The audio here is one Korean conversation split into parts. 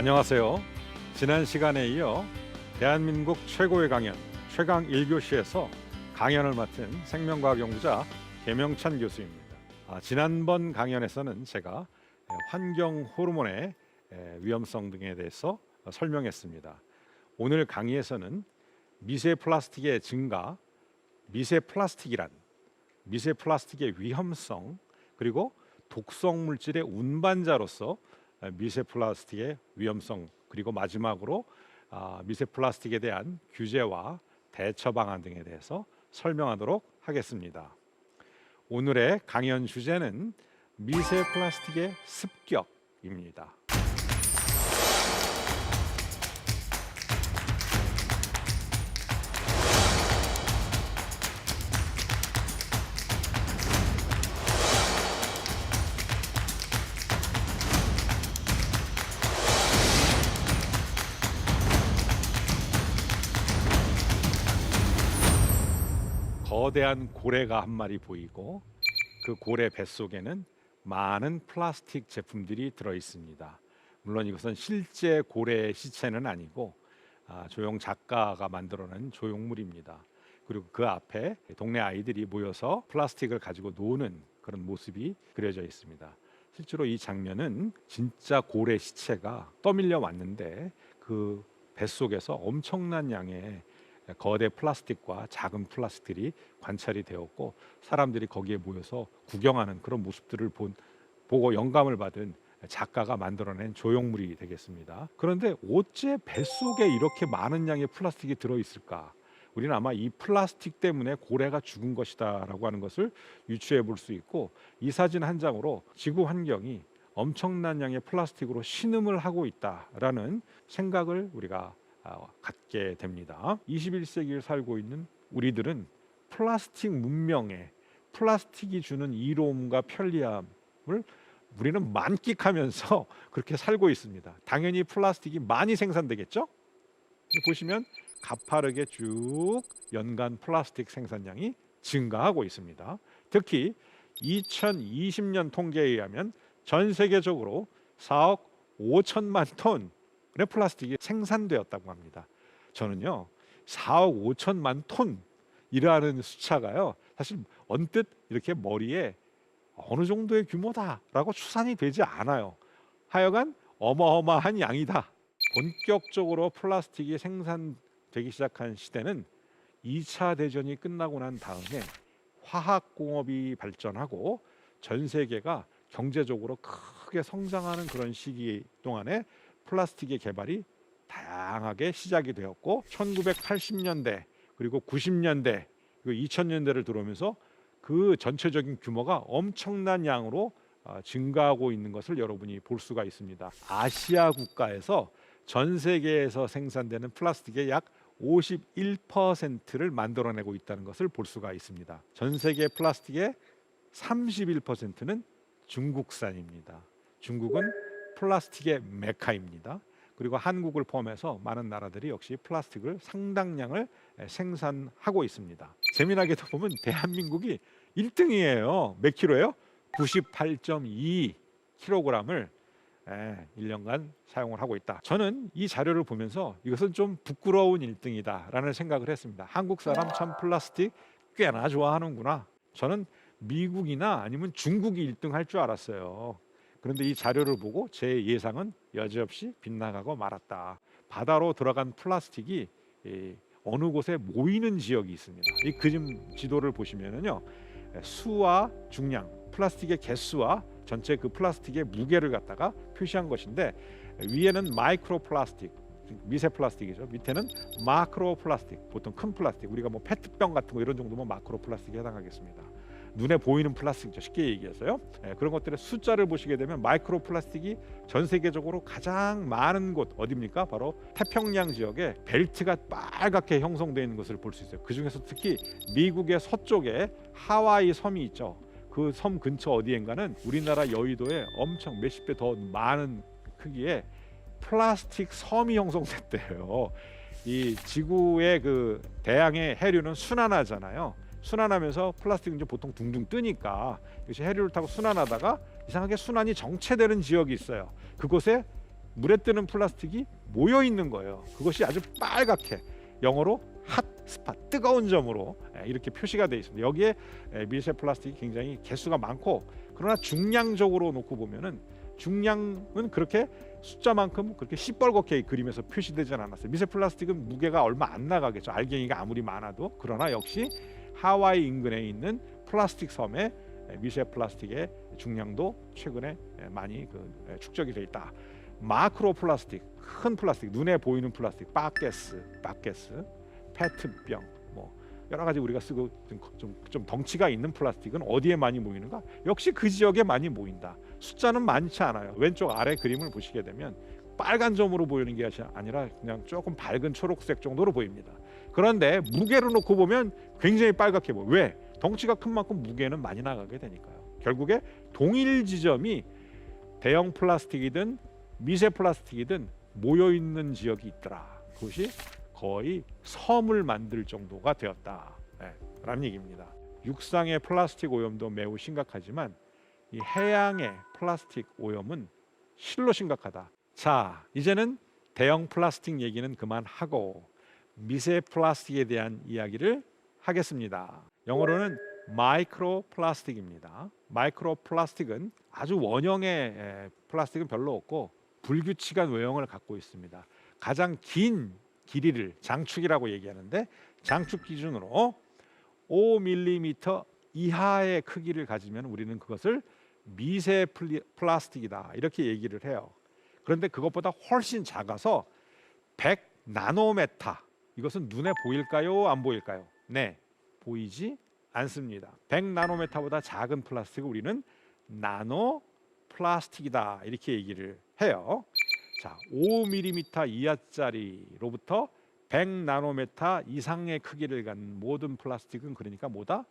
안녕하세요. 지난 시간에 이어 대한민국 최고의 강연 최강 1교시에서 강연을 맡은 생명과학 연구자 계명찬 교수입니다. 지난번 강연에서는 제가 환경 호르몬의 위험성 등에 대해서 설명했습니다. 오늘 강의에서는 미세 플라스틱의 증가, 미세 플라스틱이란 미세 플라스틱의 위험성, 그리고 독성 물질의 운반자로서 미세 플라스틱의 위험성, 그리고 마지막으로 미세 플라스틱에 대한 규제와 대처 방안 등에 대해서 설명하도록 하겠습니다. 오늘의 강연 주제는 미세 플라스틱의 습격입니다. 거대한 고래가 한 마리 보이고 그 고래 뱃속에는 많은 플라스틱 제품들이 들어 있습니다. 물론 이것은 실제 고래의 시체는 아니고 조형 작가가 만들어낸 조형물입니다. 그리고 그 앞에 동네 아이들이 모여서 플라스틱을 가지고 노는 그런 모습이 그려져 있습니다. 실제로 이 장면은 진짜 고래 시체가 떠밀려 왔는데 그 뱃속에서 엄청난 양의 거대 플라스틱과 작은 플라스틱들이 관찰이 되었고, 사람들이 거기에 모여서 구경하는 그런 모습들을 보고 영감을 받은 작가가 만들어낸 조형물이 되겠습니다. 그런데 어째 뱃속에 이렇게 많은 양의 플라스틱이 들어있을까? 우리는 아마 이 플라스틱 때문에 고래가 죽은 것이다 라고 하는 것을 유추해 볼 수 있고, 이 사진 한 장으로 지구 환경이 엄청난 양의 플라스틱으로 신음을 하고 있다라는 생각을 우리가 갖게 됩니다. 21세기를 살고 있는 우리들은 플라스틱 문명에 플라스틱이 주는 이로움과 편리함을 우리는 만끽하면서 그렇게 살고 있습니다. 당연히 플라스틱이 많이 생산되겠죠? 보시면 가파르게 쭉 연간 플라스틱 생산량이 증가하고 있습니다. 특히 2020년 통계에 의하면 전 세계적으로 4억 5천만 톤 플라스틱이 생산되었다고 합니다. 저는요 4억 5천만 톤이라는 숫자가요 사실 언뜻 이렇게 머리에 어느 정도의 규모다라고 추산이 되지 않아요. 하여간 어마어마한 양이다. 본격적으로 플라스틱이 생산되기 시작한 시대는 2차 대전이 끝나고 난 다음에 화학공업이 발전하고 전 세계가 경제적으로 크게 성장하는 그런 시기 동안에 플라스틱의 개발이 다양하게 시작이 되었고, 1980년대 그리고 90년대 그리고 2000년대를 들어오면서 그 전체적인 규모가 엄청난 양으로 증가하고 있는 것을 여러분이 볼 수가 있습니다. 아시아 국가에서 전 세계에서 생산되는 플라스틱의 약 51%를 만들어내고 있다는 것을 볼 수가 있습니다. 전 세계 플라스틱의 31%는 중국산입니다. 중국은 플라스틱의 메카입니다. 그리고 한국을 포함해서 많은 나라들이 역시 플라스틱을 상당량을 생산하고 있습니다. 재미나게도 보면 대한민국이 1등이에요. 몇 킬로예요? 98.2kg을 1년간 사용을 하고 있다. 저는 이 자료를 보면서 이것은 좀 부끄러운 1등이다 라는 생각을 했습니다. 한국 사람 참 플라스틱 꽤나 좋아하는구나. 저는 미국이나 아니면 중국이 1등 할 줄 알았어요. 그런데 이 자료를 보고 제 예상은 여지없이 빗나가고 말았다. 바다로 들어간 플라스틱이 어느 곳에 모이는 지역이 있습니다. 이 그림 지도를 보시면은요, 수와 중량, 플라스틱의 개수와 전체 그 플라스틱의 무게를 갖다가 표시한 것인데, 위에는 마이크로 플라스틱, 미세 플라스틱이죠. 밑에는 마크로 플라스틱, 보통 큰 플라스틱, 우리가 뭐 페트병 같은 거 이런 정도면 마크로 플라스틱에 해당하겠습니다. 눈에 보이는 플라스틱이죠, 쉽게 얘기해서요. 그런 것들의 숫자를 보시게 되면 마이크로 플라스틱이 전 세계적으로 가장 많은 곳 어디입니까? 바로 태평양 지역에 벨트가 빨갛게 형성되어 있는 것을 볼 수 있어요. 그 중에서 특히 미국의 서쪽에 하와이 섬이 있죠. 그 섬 근처 어디엔가는 우리나라 여의도에 엄청 몇십 배 더 많은 크기의 플라스틱 섬이 형성됐대요. 이 지구의 그 대양의 해류는 순환하잖아요. 순환하면서 플라스틱은 이제 보통 둥둥 뜨니까 이것이 해류를 타고 순환하다가 이상하게 순환이 정체되는 지역이 있어요. 그곳에 물에 뜨는 플라스틱이 모여 있는 거예요. 그것이 아주 빨갛게 영어로 핫 스팟, 뜨거운 점으로 이렇게 표시가 되어 있습니다. 여기에 미세 플라스틱이 굉장히 개수가 많고, 그러나 중량적으로 놓고 보면은 중량은 그렇게 숫자만큼 그렇게 시뻘겋게 그림에서 표시되지 않았어요. 미세 플라스틱은 무게가 얼마 안 나가겠죠. 알갱이가 아무리 많아도. 그러나 역시 하와이 인근에 있는 플라스틱 섬의 미세 플라스틱의 중량도 최근에 많이 축적이 되어 있다. 마크로 플라스틱, 큰 플라스틱, 눈에 보이는 플라스틱, 바게스, 페트병, 뭐 여러 가지 우리가 쓰고 좀 덩치가 있는 플라스틱은 어디에 많이 모이는가? 역시 그 지역에 많이 모인다. 숫자는 많지 않아요. 왼쪽 아래 그림을 보시게 되면 빨간 점으로 보이는 게 아니라 그냥 조금 밝은 초록색 정도로 보입니다. 그런데 무게로 놓고 보면 굉장히 빨갛게 보여요. 왜? 덩치가 큰 만큼 무게는 많이 나가게 되니까요. 결국에 동일 지점이 대형 플라스틱이든 미세 플라스틱이든 모여 있는 지역이 있더라. 그것이 거의 섬을 만들 정도가 되었다. 라는 얘기입니다. 육상의 플라스틱 오염도 매우 심각하지만 이 해양의 플라스틱 오염은 실로 심각하다. 자, 이제는 대형 플라스틱 얘기는 그만하고 미세 플라스틱에 대한 이야기를 하겠습니다. 영어로는 마이크로 플라스틱입니다. 마이크로 플라스틱은 아주 원형의 플라스틱은 별로 없고 불규칙한 외형을 갖고 있습니다. 가장 긴 길이를 장축이라고 얘기하는데, 장축 기준으로 5mm 이하의 크기를 가지면 우리는 그것을 미세 플라스틱이다 이렇게 얘기를 해요. 그런데 그것보다 훨씬 작아서 100 나노메타, 이것은 눈에 보일까요? 안 보일까요? 네, 보이지 않습니다. 100 나노메타보다 작은 플라스틱을 우리는 나노 플라스틱이다 이렇게 얘기를 해요. 자, 5mm 이하짜리로부터 100 나노메타 이상의 크기를 갖는 모든 플라스틱은 그러니까 뭐다?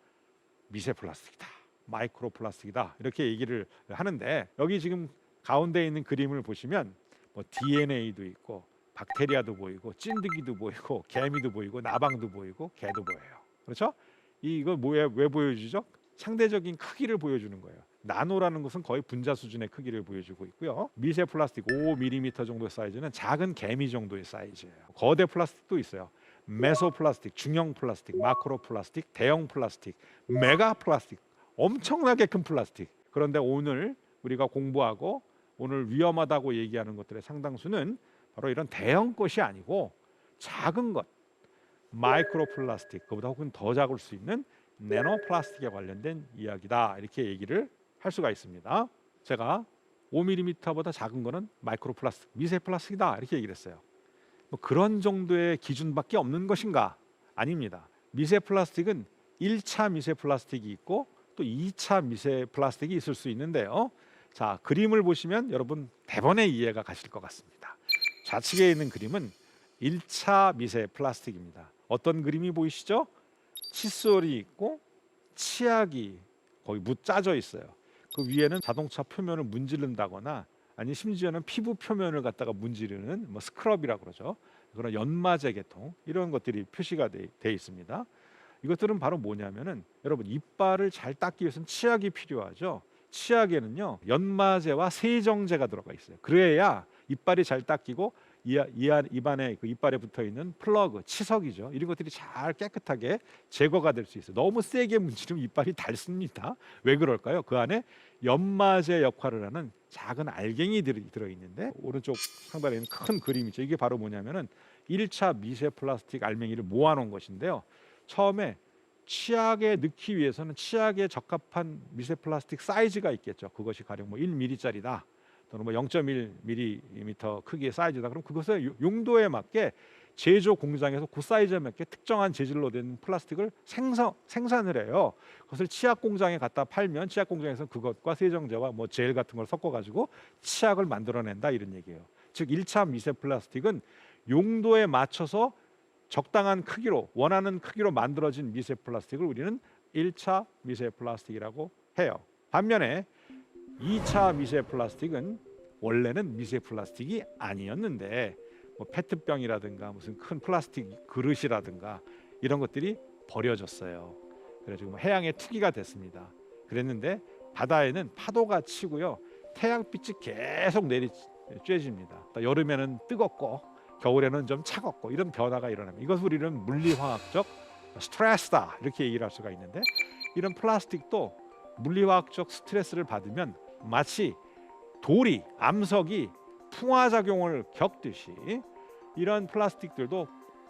미세 플라스틱이다, 마이크로 플라스틱이다 이렇게 얘기를 하는데, 여기 지금 가운데 있는 그림을 보시면 뭐 DNA도 있고 박테리아도 보이고 찐득이도 보이고 개미도 보이고 나방도 보이고 개도 보여요. 그렇죠? 이거 뭐에 왜 보여주죠? 상대적인 크기를 보여주는 거예요. 나노라는 것은 거의 분자 수준의 크기를 보여주고 있고요. 미세 플라스틱 5mm 정도의 사이즈는 작은 개미 정도의 사이즈예요. 거대 플라스틱도 있어요. 메소 플라스틱, 중형 플라스틱, 마크로 플라스틱, 대형 플라스틱, 메가 플라스틱, 엄청나게 큰 플라스틱. 그런데 오늘 우리가 공부하고 오늘 위험하다고 얘기하는 것들의 상당수는 바로 이런 대형 것이 아니고 작은 것, 마이크로 플라스틱, 그보다 혹은 더 작을 수 있는 내노 플라스틱에 관련된 이야기다 이렇게 얘기를 할 수가 있습니다. 제가 5mm보다 작은 거는 마이크로 플라스틱, 미세 플라스틱이다 이렇게 얘기를 했어요. 뭐 그런 정도의 기준밖에 없는 것인가? 아닙니다. 미세 플라스틱은 1차 미세 플라스틱이 있고 또 2차 미세 플라스틱이 있을 수 있는데요. 자, 그림을 보시면 여러분 대번에 이해가 가실 것 같습니다. 좌측에 있는 그림은 1차 미세 플라스틱입니다. 어떤 그림이 보이시죠? 칫솔이 있고 치약이 거기 짜져 있어요. 그 위에는 자동차 표면을 문지른다거나 아니 심지어는 피부 표면을 갖다가 문지르는 뭐 스크럽이라고 그러죠. 그런 연마제 계통 이런 것들이 표시가 돼 있습니다. 이것들은 바로 뭐냐면은 여러분 이빨을 잘 닦기 위해서는 치약이 필요하죠. 치약에는요 연마제와 세정제가 들어가 있어요. 그래야 이빨이 잘 닦이고 입안에 그 이빨에 붙어 있는 플러그, 치석이죠. 이런 것들이 잘 깨끗하게 제거가 될 수 있어요. 너무 세게 문지르면 이빨이 닳습니다. 왜 그럴까요? 그 안에 연마제 역할을 하는 작은 알갱이들이 들어 있는데, 오른쪽 상단에 있는 큰 그림이죠. 이게 바로 뭐냐면은 1차 미세 플라스틱 알맹이를 모아놓은 것인데요. 처음에 치약에 넣기 위해서는 치약에 적합한 미세 플라스틱 사이즈가 있겠죠. 그것이 가령 뭐 1mm짜리다 또는 뭐 0.1mm 크기의 사이즈다. 그럼 그것의 용도에 맞게 제조 공장에서 그 사이즈에 맞게 특정한 재질로 된 플라스틱을 생산을 해요. 그것을 치약 공장에 갖다 팔면 치약 공장에서 그것과 세정제와 뭐 젤 같은 걸 섞어 가지고 치약을 만들어낸다 이런 얘기예요. 즉 1차 미세 플라스틱은 용도에 맞춰서 적당한 크기로 원하는 크기로 만들어진 미세 플라스틱을 우리는 1차 미세 플라스틱이라고 해요. 반면에 2차 미세 플라스틱은 원래는 미세 플라스틱이 아니었는데 뭐 페트병이라든가 무슨 큰 플라스틱 그릇이라든가 이런 것들이 버려졌어요. 그래서 뭐 해양의 투기가 됐습니다. 그랬는데 바다에는 파도가 치고요, 태양빛이 계속 쬐집니다. 또 여름에는 뜨겁고 겨울에는 좀 차갑고 이런 변화가 일어납니다. 이것을 우리는 물리화학적 스트레스다 이렇게 얘기를 할 수가 있는데, 이런 플라스틱도 물리화학적 스트레스를 받으면 마치 돌이, 암석이 풍화작용을 겪듯이 이런 플라스틱들도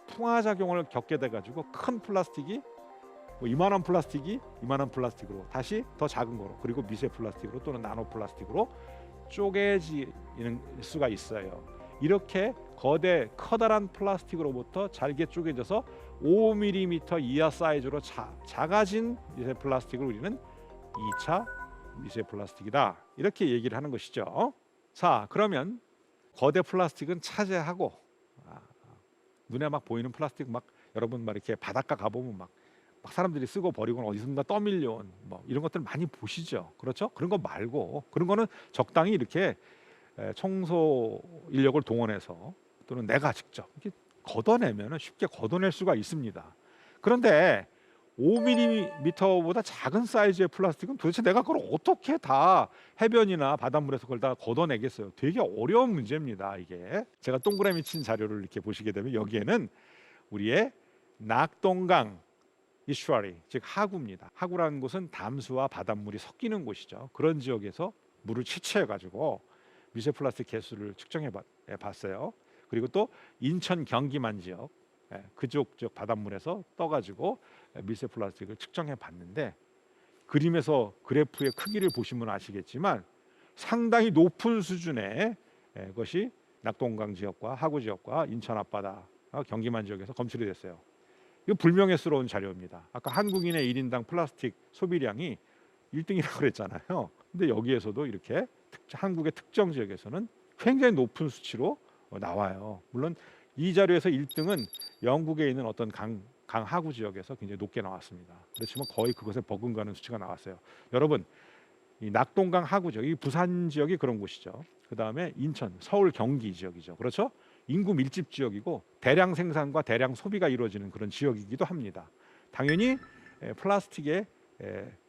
풍화작용을 겪게 돼가지고 큰 플라스틱이 이만한 플라스틱으로 다시 더 작은 거로, 그리고 미세 플라스틱으로 또는 나노 플라스틱으로 쪼개지는 수가 있어요. 이렇게 커다란 플라스틱으로부터 잘게 쪼개져서 5mm 이하 사이즈로 작아진 미세 플라스틱을 우리는 2차 미세 플라스틱이다 이렇게 얘기를 하는 것이죠. 자, 그러면 거대 플라스틱은 차지하고, 눈에 막 보이는 플라스틱 막 여러분 막 이렇게 바닷가 가보면 막 사람들이 쓰고 버리고 어디선가 떠밀려온 뭐 이런 것들 많이 보시죠. 그렇죠? 그런 거 말고, 그런 거는 적당히 이렇게 청소 인력을 동원해서 또는 내가 직접 이렇게 걷어내면 쉽게 걷어낼 수가 있습니다. 그런데 5mm보다 작은 사이즈의 플라스틱은 도대체 내가 그걸 어떻게 다 해변이나 바닷물에서 그걸 다 걷어내겠어요? 되게 어려운 문제입니다. 이게 제가 동그라미 친 자료를 이렇게 보시게 되면 여기에는 우리의 낙동강 이슈아리, 즉 하구입니다. 하구라는 곳은 담수와 바닷물이 섞이는 곳이죠. 그런 지역에서 물을 채취해 가지고 미세 플라스틱 개수를 측정해 봤어요. 그리고 또 인천 경기만 지역, 그쪽 지역 바닷물에서 떠가지고 미세 플라스틱을 측정해 봤는데, 그림에서 그래프의 크기를 보시면 아시겠지만 상당히 높은 수준의 것이 낙동강 지역과 하구 지역과 인천 앞바다, 경기만 지역에서 검출이 됐어요. 이거 불명예스러운 자료입니다. 아까 한국인의 1인당 플라스틱 소비량이 1등이라고 그랬잖아요. 근데 여기에서도 이렇게 한국의 특정 지역에서는 굉장히 높은 수치로 나와요. 물론 이 자료에서 1등은 영국에 있는 어떤 강 하구 지역에서 굉장히 높게 나왔습니다. 그렇지만 거의 그것에 버금가는 수치가 나왔어요. 여러분, 이 낙동강 하구 지역, 이 부산 지역이 그런 곳이죠. 그 다음에 인천, 서울, 경기 지역이죠. 그렇죠? 인구 밀집 지역이고 대량 생산과 대량 소비가 이루어지는 그런 지역이기도 합니다. 당연히 플라스틱의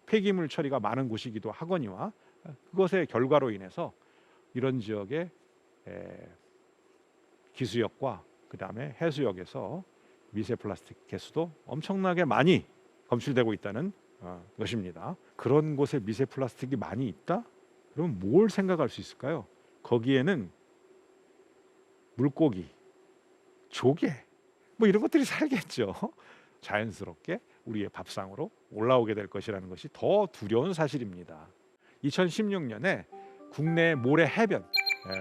폐기물 처리가 많은 곳이기도 하거니와 그것의 결과로 인해서 이런 지역의 기수역과 그 다음에 해수역에서 미세 플라스틱 개수도 엄청나게 많이 검출되고 있다는 것입니다. 그런 곳에 미세 플라스틱이 많이 있다? 그럼 뭘 생각할 수 있을까요? 거기에는 물고기, 조개 뭐 이런 것들이 살겠죠. 자연스럽게 우리의 밥상으로 올라오게 될 것이라는 것이 더 두려운 사실입니다. 2016년에 국내 모래 해변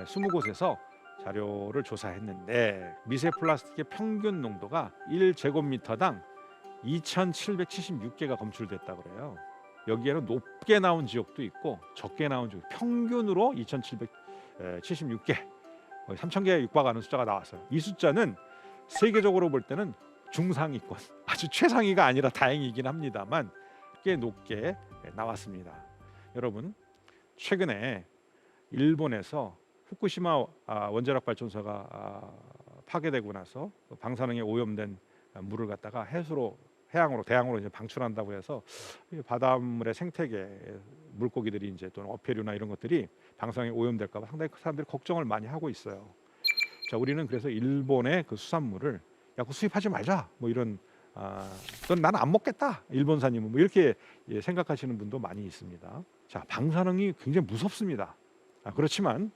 20곳에서 자료를 조사했는데 미세 플라스틱의 평균 농도가 1제곱미터당 2,776개가 검출됐다 그래요. 여기에는 높게 나온 지역도 있고 적게 나온 지역, 평균으로 2,776개, 거의 3,000개에 육박하는 숫자가 나왔어요. 이 숫자는 세계적으로 볼 때는 중상위권, 아주 최상위가 아니라 다행이긴 합니다만 꽤 높게 나왔습니다. 여러분, 최근에 일본에서 후쿠시마 원자력 발전소가 파괴되고 나서 방사능에 오염된 물을 갖다가 해양으로 대양으로 이제 방출한다고 해서 바닷물의 생태계 물고기들이 이제 또는 어패류나 이런 것들이 방사능에 오염될까 봐 상당히 사람들이 걱정을 많이 하고 있어요. 자, 우리는 그래서 일본의 그 수산물을 야, 수입하지 말자 뭐 이런 또는 나는 안 먹겠다 일본산이면 뭐 이렇게 생각하시는 분도 많이 있습니다. 자, 방사능이 굉장히 무섭습니다. 그렇지만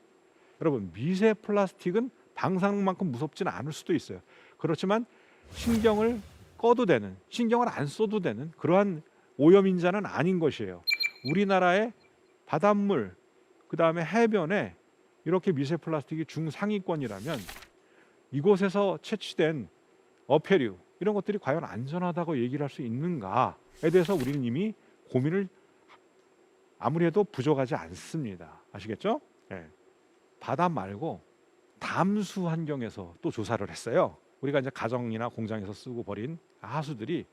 여러분, 미세 플라스틱은 방사능만큼 무섭지는 않을 수도 있어요. 그렇지만 신경을 꺼도 되는, 신경을 안 써도 되는 그러한 오염인자는 아닌 것이에요. 우리나라의 바닷물, 그 다음에 해변에 이렇게 미세 플라스틱이 중상위권이라면 이곳에서 채취된 어패류 이런 것들이 과연 안전하다고 얘기를 할 수 있는가에 대해서 우리는 이미 고민을 아무리 해도 부족하지 않습니다. 아시겠죠? 네. 바다 말고 담수 환경에서 또 조사를 했어요. 우리가 이제 가정이나 공장에서 쓰고 버린 하수들이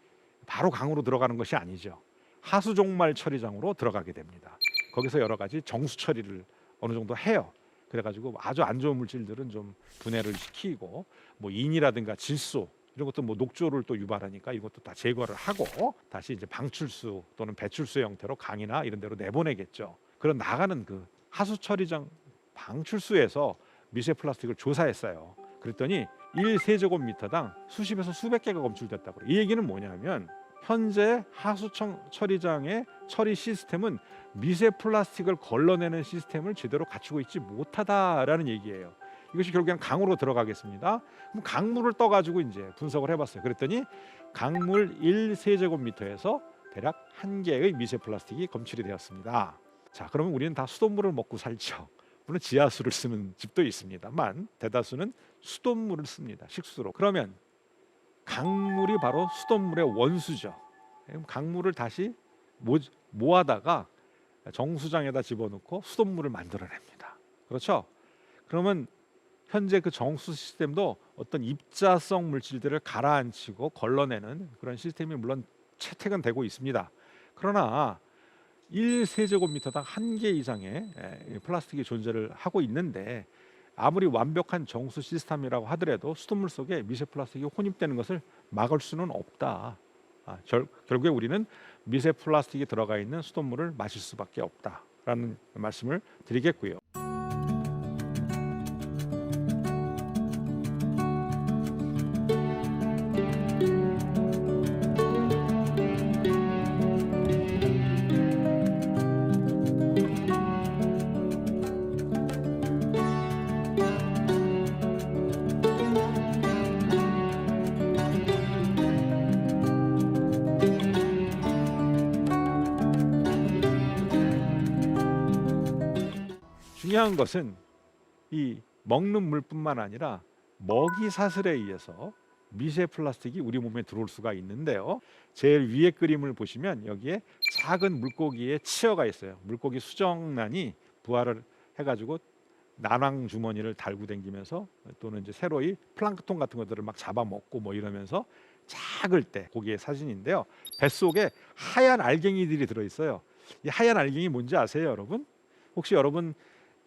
바로 강으로 들어가는 것이 아니죠. 하수 종말 처리장으로 들어가게 됩니다. 거기서 여러 가지 정수 처리를 어느 정도 해요. 그래가지고 아주 안 좋은 물질들은 좀 분해를 시키고 뭐 인이라든가 질소 이런 것도 뭐 녹조를 또 유발하니까 이것도 다 제거를 하고 다시 이제 방출수 또는 배출수 형태로 강이나 이런 데로 내보내겠죠. 그런 나가는 그 하수 처리장 방출수에서 미세 플라스틱을 조사했어요. 그랬더니 1세제곱미터당 수십에서 수백 개가 검출됐다고 그래요. 이 얘기는 뭐냐면 현재 하수청 처리장의 처리 시스템은 미세 플라스틱을 걸러내는 시스템을 제대로 갖추고 있지 못하다라는 얘기예요. 이것이 결국에는 강으로 들어가겠습니다. 그럼 강물을 떠가지고 이제 분석을 해봤어요. 그랬더니 강물 1세제곱미터에서 대략 1개의 미세 플라스틱이 검출이 되었습니다. 자, 그러면 우리는 다 수돗물을 먹고 살죠. 물론 지하수를 쓰는 집도 있습니다만 대다수는 수돗물을 씁니다. 식수로. 그러면 강물이 바로 수돗물의 원수죠. 강물을 다시 모아다가 정수장에다 집어넣고 수돗물을 만들어냅니다. 그렇죠? 그러면 현재 그 정수 시스템도 어떤 입자성 물질들을 가라앉히고 걸러내는 그런 시스템이 물론 채택은 되고 있습니다. 그러나 1세제곱미터당 1개 이상의 플라스틱이 존재를 하고 있는데 아무리 완벽한 정수 시스템이라고 하더라도 수돗물 속에 미세 플라스틱이 혼입되는 것을 막을 수는 없다. 결국에 우리는 미세 플라스틱이 들어가 있는 수돗물을 마실 수밖에 없다라는 말씀을 드리겠고요. 중요한 것은 이 먹는 물뿐만 아니라 먹이 사슬에 의해서 미세 플라스틱이 우리 몸에 들어올 수가 있는데요. 제일 위에 그림을 보시면 여기에 작은 물고기의 치어가 있어요. 물고기 수정란이 부화를 해가지고 난황 주머니를 달고 다니면서 또는 이제 새로이 플랑크톤 같은 것들을 막 잡아먹고 뭐 이러면서 작을 때 고기의 사진인데요. 뱃속에 하얀 알갱이들이 들어있어요. 이 하얀 알갱이 뭔지 아세요, 여러분? 혹시 여러분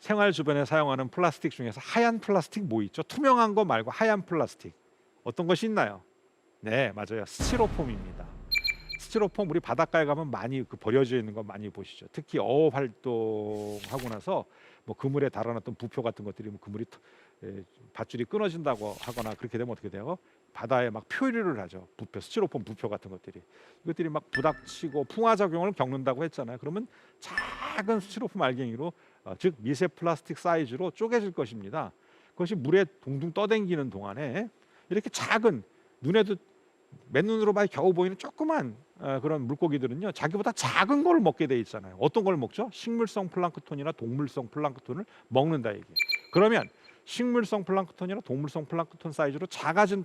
생활 주변에 사용하는 플라스틱 중에서 하얀 플라스틱 뭐 있죠? 투명한 거 말고 하얀 플라스틱 어떤 것이 있나요? 네, 맞아요. 스티로폼입니다. 스티로폼 우리 바닷가에 가면 많이 버려져 있는 거 많이 보시죠. 특히 어업 활동하고 나서 뭐 그물에 달아놨던 부표 같은 것들이 뭐 그물이 밧줄이 끊어진다고 하거나 그렇게 되면 어떻게 돼요? 바다에 막 표류를 하죠. 부표, 스티로폼 부표 같은 것들이 이것들이 막 부닥치고 풍화작용을 겪는다고 했잖아요. 그러면 작은 스티로폼 알갱이로 즉 미세 플라스틱 사이즈로 쪼개질 것입니다. 그것이 물에 둥둥 떠댕기는 동안에 이렇게 작은 눈에도 맨눈으로 봐야 겨우 보이는 조그만 그런 물고기들은요 자기보다 작은 걸 먹게 돼 있잖아요. 어떤 걸 먹죠? 식물성 플랑크톤이나 동물성 플랑크톤을 먹는다 얘기. 그러면 식물성 플랑크톤이나 동물성 플랑크톤 사이즈로 작아진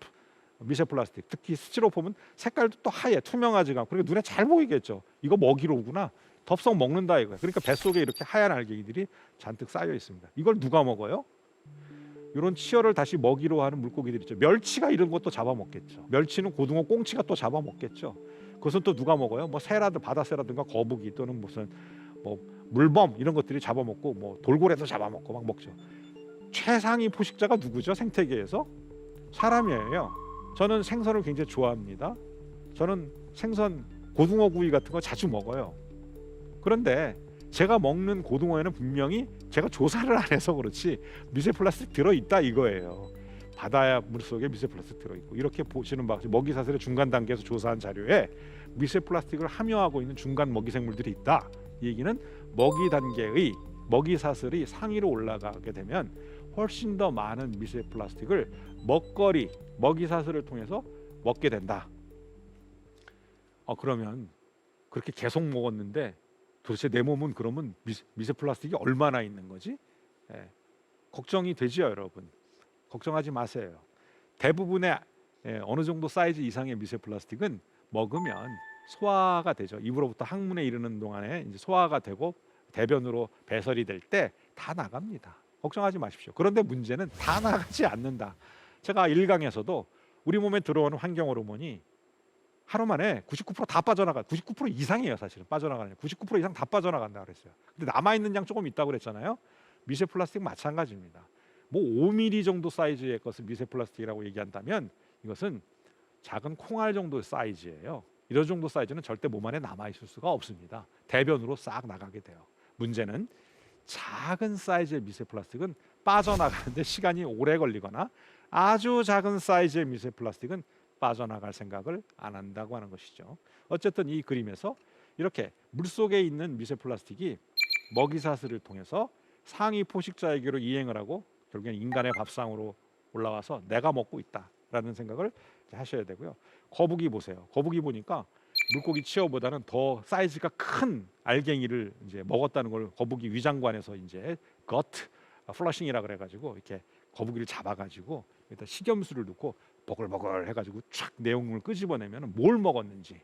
미세 플라스틱, 특히 스티로폼은 색깔도 또 하얘, 투명하지가 않고 그러니까 눈에 잘 보이겠죠. 이거 먹이로 오구나. 덥석 먹는다 이거야. 그러니까 뱃속에 이렇게 하얀 알갱이들이 잔뜩 쌓여 있습니다. 이걸 누가 먹어요? 이런 치어를 다시 먹이로 하는 물고기들 있죠. 멸치가 이런 것도 잡아먹겠죠. 멸치는 고등어 꽁치가 또 잡아먹겠죠. 그것은 또 누가 먹어요? 뭐 새라든 바다새라든가 거북이 또는 무슨 뭐 물범 이런 것들이 잡아먹고 뭐 돌고래도 잡아먹고 막 먹죠. 최상위 포식자가 누구죠? 생태계에서 사람이에요. 저는 생선을 굉장히 좋아합니다. 저는 생선 고등어 구이 같은 거 자주 먹어요. 그런데 제가 먹는 고등어에는 분명히 제가 조사를 안 해서 그렇지 미세 플라스틱 들어있다 이거예요. 바다 물속에 미세 플라스틱 들어있고 이렇게 보시는 바같이 먹이 사슬의 중간 단계에서 조사한 자료에 미세 플라스틱을 함유하고 있는 중간 먹이 생물들이 있다. 이 얘기는 먹이 단계의 먹이 사슬이 상위로 올라가게 되면 훨씬 더 많은 미세 플라스틱을 먹거리, 먹이 사슬을 통해서 먹게 된다. 그러면 그렇게 계속 먹었는데 도대체 내 몸은 그러면 미세 플라스틱이 얼마나 있는 거지? 걱정이 되지요, 여러분. 걱정하지 마세요. 대부분의 어느 정도 사이즈 이상의 미세 플라스틱은 먹으면 소화가 되죠. 입으로부터 항문에 이르는 동안에 이제 소화가 되고 대변으로 배설이 될 때 다 나갑니다. 걱정하지 마십시오. 그런데 문제는 다 나가지 않는다. 제가 1강에서도 우리 몸에 들어오는 환경 호르몬이 하루 만에 99%다 빠져나가. 99% 이상이에요, 사실은. 빠져나가는 99% 이상 다 빠져나간다 그랬어요. 근데 남아 있는 양 조금 있다고 그랬잖아요. 미세 플라스틱 마찬가지입니다. 뭐 5mm 정도 사이즈의 것을 미세 플라스틱이라고 얘기한다면 이것은 작은 콩알 정도의 사이즈예요. 이런 정도 사이즈는 절대 몸 안에 남아 있을 수가 없습니다. 대변으로 싹 나가게 돼요. 문제는 작은 사이즈의 미세 플라스틱은 빠져나가는데 시간이 오래 걸리거나 아주 작은 사이즈의 미세 플라스틱은 빠져나갈 생각을 안 한다고 하는 것이죠. 어쨌든 이 그림에서 이렇게 물속에 있는 미세 플라스틱이 먹이사슬을 통해서 상위 포식자에게로 이행을 하고 결국엔 인간의 밥상으로 올라와서 내가 먹고 있다라는 생각을 하셔야 되고요. 거북이 보세요. 거북이 보니까 물고기 치어보다는 더 사이즈가 큰 알갱이를 이제 먹었다는 걸 거북이 위장관에서 이제 거트 플러싱이라 그래가지고 이렇게 거북이를 잡아가지고 여기다 식염수를 넣고 버글버글 해가지고 촥 내용물을 끄집어내면 뭘 먹었는지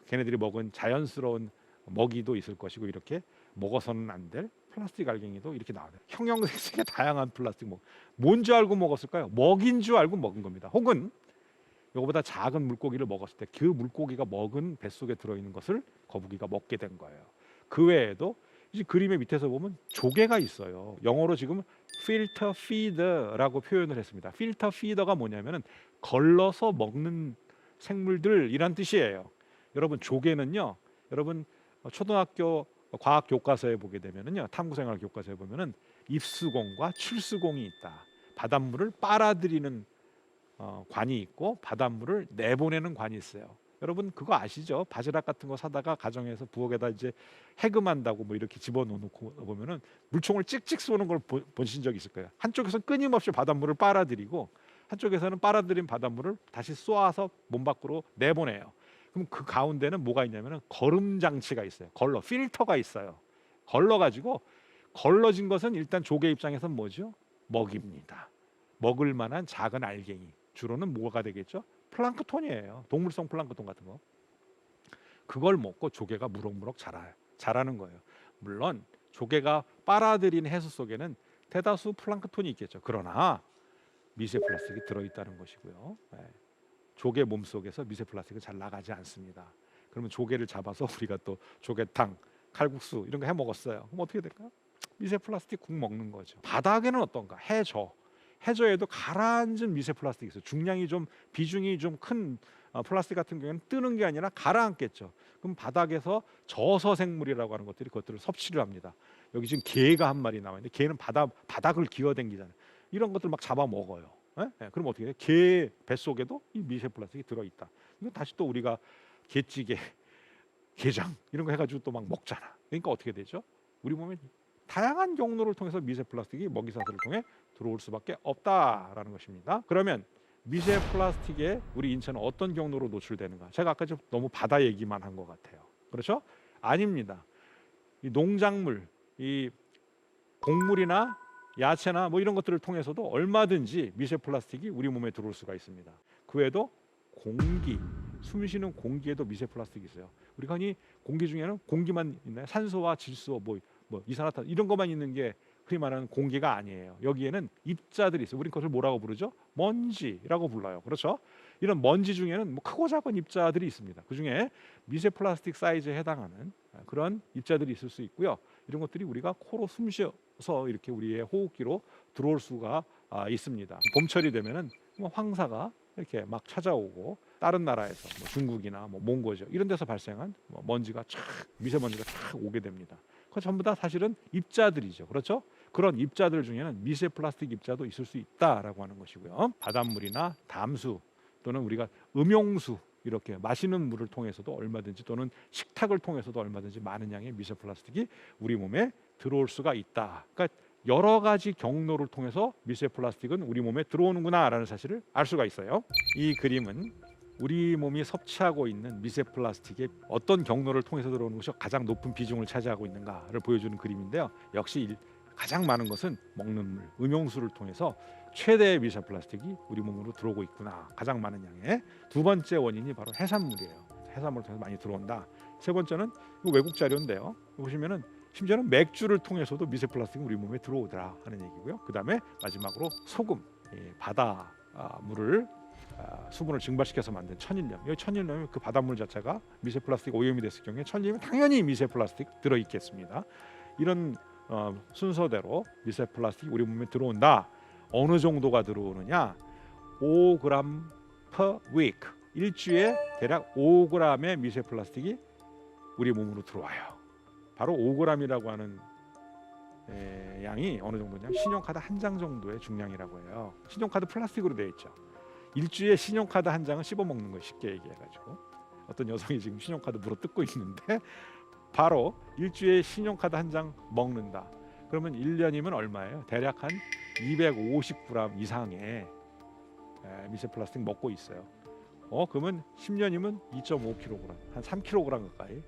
걔네들이 먹은 자연스러운 먹이도 있을 것이고 이렇게 먹어서는 안 될 플라스틱 알갱이도 이렇게 나와요. 형형색색의 다양한 플라스틱 뭔지 알고 먹었을까요? 먹인 줄 알고 먹은 겁니다. 혹은 이거보다 작은 물고기를 먹었을 때 그 물고기가 먹은 뱃속에 들어있는 것을 거북이가 먹게 된 거예요. 그 외에도 이제 그림의 밑에서 보면 조개가 있어요. 영어로 지금 필터 피더라고 표현을 했습니다. 필터 피더가 뭐냐면은 걸러서 먹는 생물들이란 뜻이에요. 여러분 조개는요. 여러분 초등학교 과학 교과서에 보게 되면은요. 탐구생활 교과서에 보면은 입수공과 출수공이 있다. 바닷물을 빨아들이는 관이 있고 바닷물을 내보내는 관이 있어요. 여러분 그거 아시죠? 바지락 같은 거 사다가 가정에서 부엌에다 이제 해금한다고 뭐 이렇게 집어넣고 보면은 물총을 찍찍 쏘는 걸 보신 적 있을 거예요. 한쪽에서 끊임없이 바닷물을 빨아들이고 한쪽에서는 빨아들인 바닷물을 다시 쏘아서 몸 밖으로 내보내요. 그럼 그 가운데는 뭐가 있냐면은 거름 장치가 있어요. 걸러 필터가 있어요. 걸러 가지고 걸러진 것은 일단 조개 입장에서는 뭐죠? 먹입니다. 먹을 만한 작은 알갱이. 주로는 뭐가 되겠죠? 플랑크톤이에요. 동물성 플랑크톤 같은 거. 그걸 먹고 조개가 무럭무럭 자라는 거예요. 물론 조개가 빨아들인 해수 속에는 대다수 플랑크톤이 있겠죠. 그러나 미세 플라스틱이 들어있다는 것이고요. 네. 조개 몸속에서 미세 플라스틱은 잘 나가지 않습니다. 그러면 조개를 잡아서 우리가 또 조개탕, 칼국수 이런 거 해 먹었어요. 그럼 어떻게 될까요? 미세 플라스틱 국 먹는 거죠. 바닥에는 어떤가? 해저에도 가라앉은 미세 플라스틱이 있어요. 중량이 좀 비중이 좀 큰 플라스틱 같은 경우에는 뜨는 게 아니라 가라앉겠죠. 그럼 바닥에서 저서 생물이라고 하는 것들이 그것들을 섭취를 합니다. 여기 지금 개가 한 마리 나와 있는데 개는 바닥을 기어댕기잖아요. 이런 것들 막 잡아 먹어요. 그럼 어떻게 돼? 개 뱃속에도 이 미세 플라스틱이 들어있다. 이거 다시 또 우리가 게찌개, 게장 이런 거 해가지고 또 막 먹잖아. 그러니까 어떻게 되죠? 우리 몸에 다양한 경로를 통해서 미세 플라스틱이 먹이사슬을 통해 들어올 수밖에 없다라는 것입니다. 그러면 미세 플라스틱에 우리 인체는 어떤 경로로 노출되는가? 제가 아까 좀 너무 바다 얘기만 한 것 같아요. 그렇죠? 아닙니다. 이 농작물, 이 곡물이나 야채나 뭐 이런 것들을 통해서도 얼마든지 미세 플라스틱이 우리 몸에 들어올 수가 있습니다. 그 외에도 공기, 숨 쉬는 공기에도 미세 플라스틱이 있어요. 우리가 흔히 공기 중에는 공기만 있나요? 산소와 질소, 뭐 이산화탄 이런 것만 있는 게 흔히 말하는 공기가 아니에요. 여기에는 입자들이 있어요. 우리 그것을 뭐라고 부르죠? 먼지라고 불러요. 그렇죠? 이런 먼지 중에는 뭐 크고 작은 입자들이 있습니다. 그 중에 미세 플라스틱 사이즈에 해당하는 그런 입자들이 있을 수 있고요. 이런 것들이 우리가 코로 숨 쉬어서 이렇게 우리의 호흡기로 들어올 수가 있습니다. 봄철이 되면은 뭐 황사가 이렇게 막 찾아오고 다른 나라에서 뭐 중국이나 뭐 몽고죠 이런 데서 발생한 뭐 먼지가 미세먼지가 쫙 오게 됩니다. 그 전부 다 사실은 입자들이죠. 그렇죠? 그런 입자들 중에는 미세 플라스틱 입자도 있을 수 있다라고 하는 것이고요. 바닷물이나 담수 또는 우리가 음용수 이렇게 마시는 물을 통해서도 얼마든지 또는 식탁을 통해서도 얼마든지 많은 양의 미세 플라스틱이 우리 몸에 들어올 수가 있다. 그러니까 여러 가지 경로를 통해서 미세 플라스틱은 우리 몸에 들어오는구나라는 사실을 알 수가 있어요. 이 그림은 우리 몸이 섭취하고 있는 미세 플라스틱의 어떤 경로를 통해서 들어오는 것이 가장 높은 비중을 차지하고 있는가를 보여주는 그림인데요. 역시 가장 많은 것은 먹는 물, 음용수를 통해서 최대의 미세 플라스틱이 우리 몸으로 들어오고 있구나. 가장 많은 양의. 두 번째 원인이 바로 해산물이에요. 해산물을 통해서 많이 들어온다. 세 번째는 외국 자료인데요. 보시면은 심지어는 맥주를 통해서도 미세 플라스틱이 우리 몸에 들어오더라 하는 얘기고요. 그 다음에 마지막으로 소금, 바다 물을 수분을 증발시켜서 만든 천일염. 이 천일염이 그 바닷물 자체가 미세 플라스틱 오염이 됐을 경우에 천일염이 당연히 미세 플라스틱 들어 있겠습니다. 이런 순서대로 미세 플라스틱이 우리 몸에 들어온다. 어느 정도가 들어오느냐? 5g per week. 일주에 대략 5g의 미세 플라스틱이 우리 몸으로 들어와요. 바로 5g이라고 하는 양이 어느 정도냐? 신용카드 한 장 정도의 중량이라고 해요. 신용카드 플라스틱으로 되어 있죠. 일주에 신용카드 한 장은 씹어 먹는 거예요. 쉽게 얘기해가지고 어떤 여성이 지금 신용카드 물어 뜯고 있는데 바로 일주에 신용카드 한 장 먹는다. 그러면 1년이면 얼마예요? 대략 한 250g 이상의 미세 플라스틱 먹고 있어요. 그러면 10년이면 2.5kg, 한 3kg 가까이.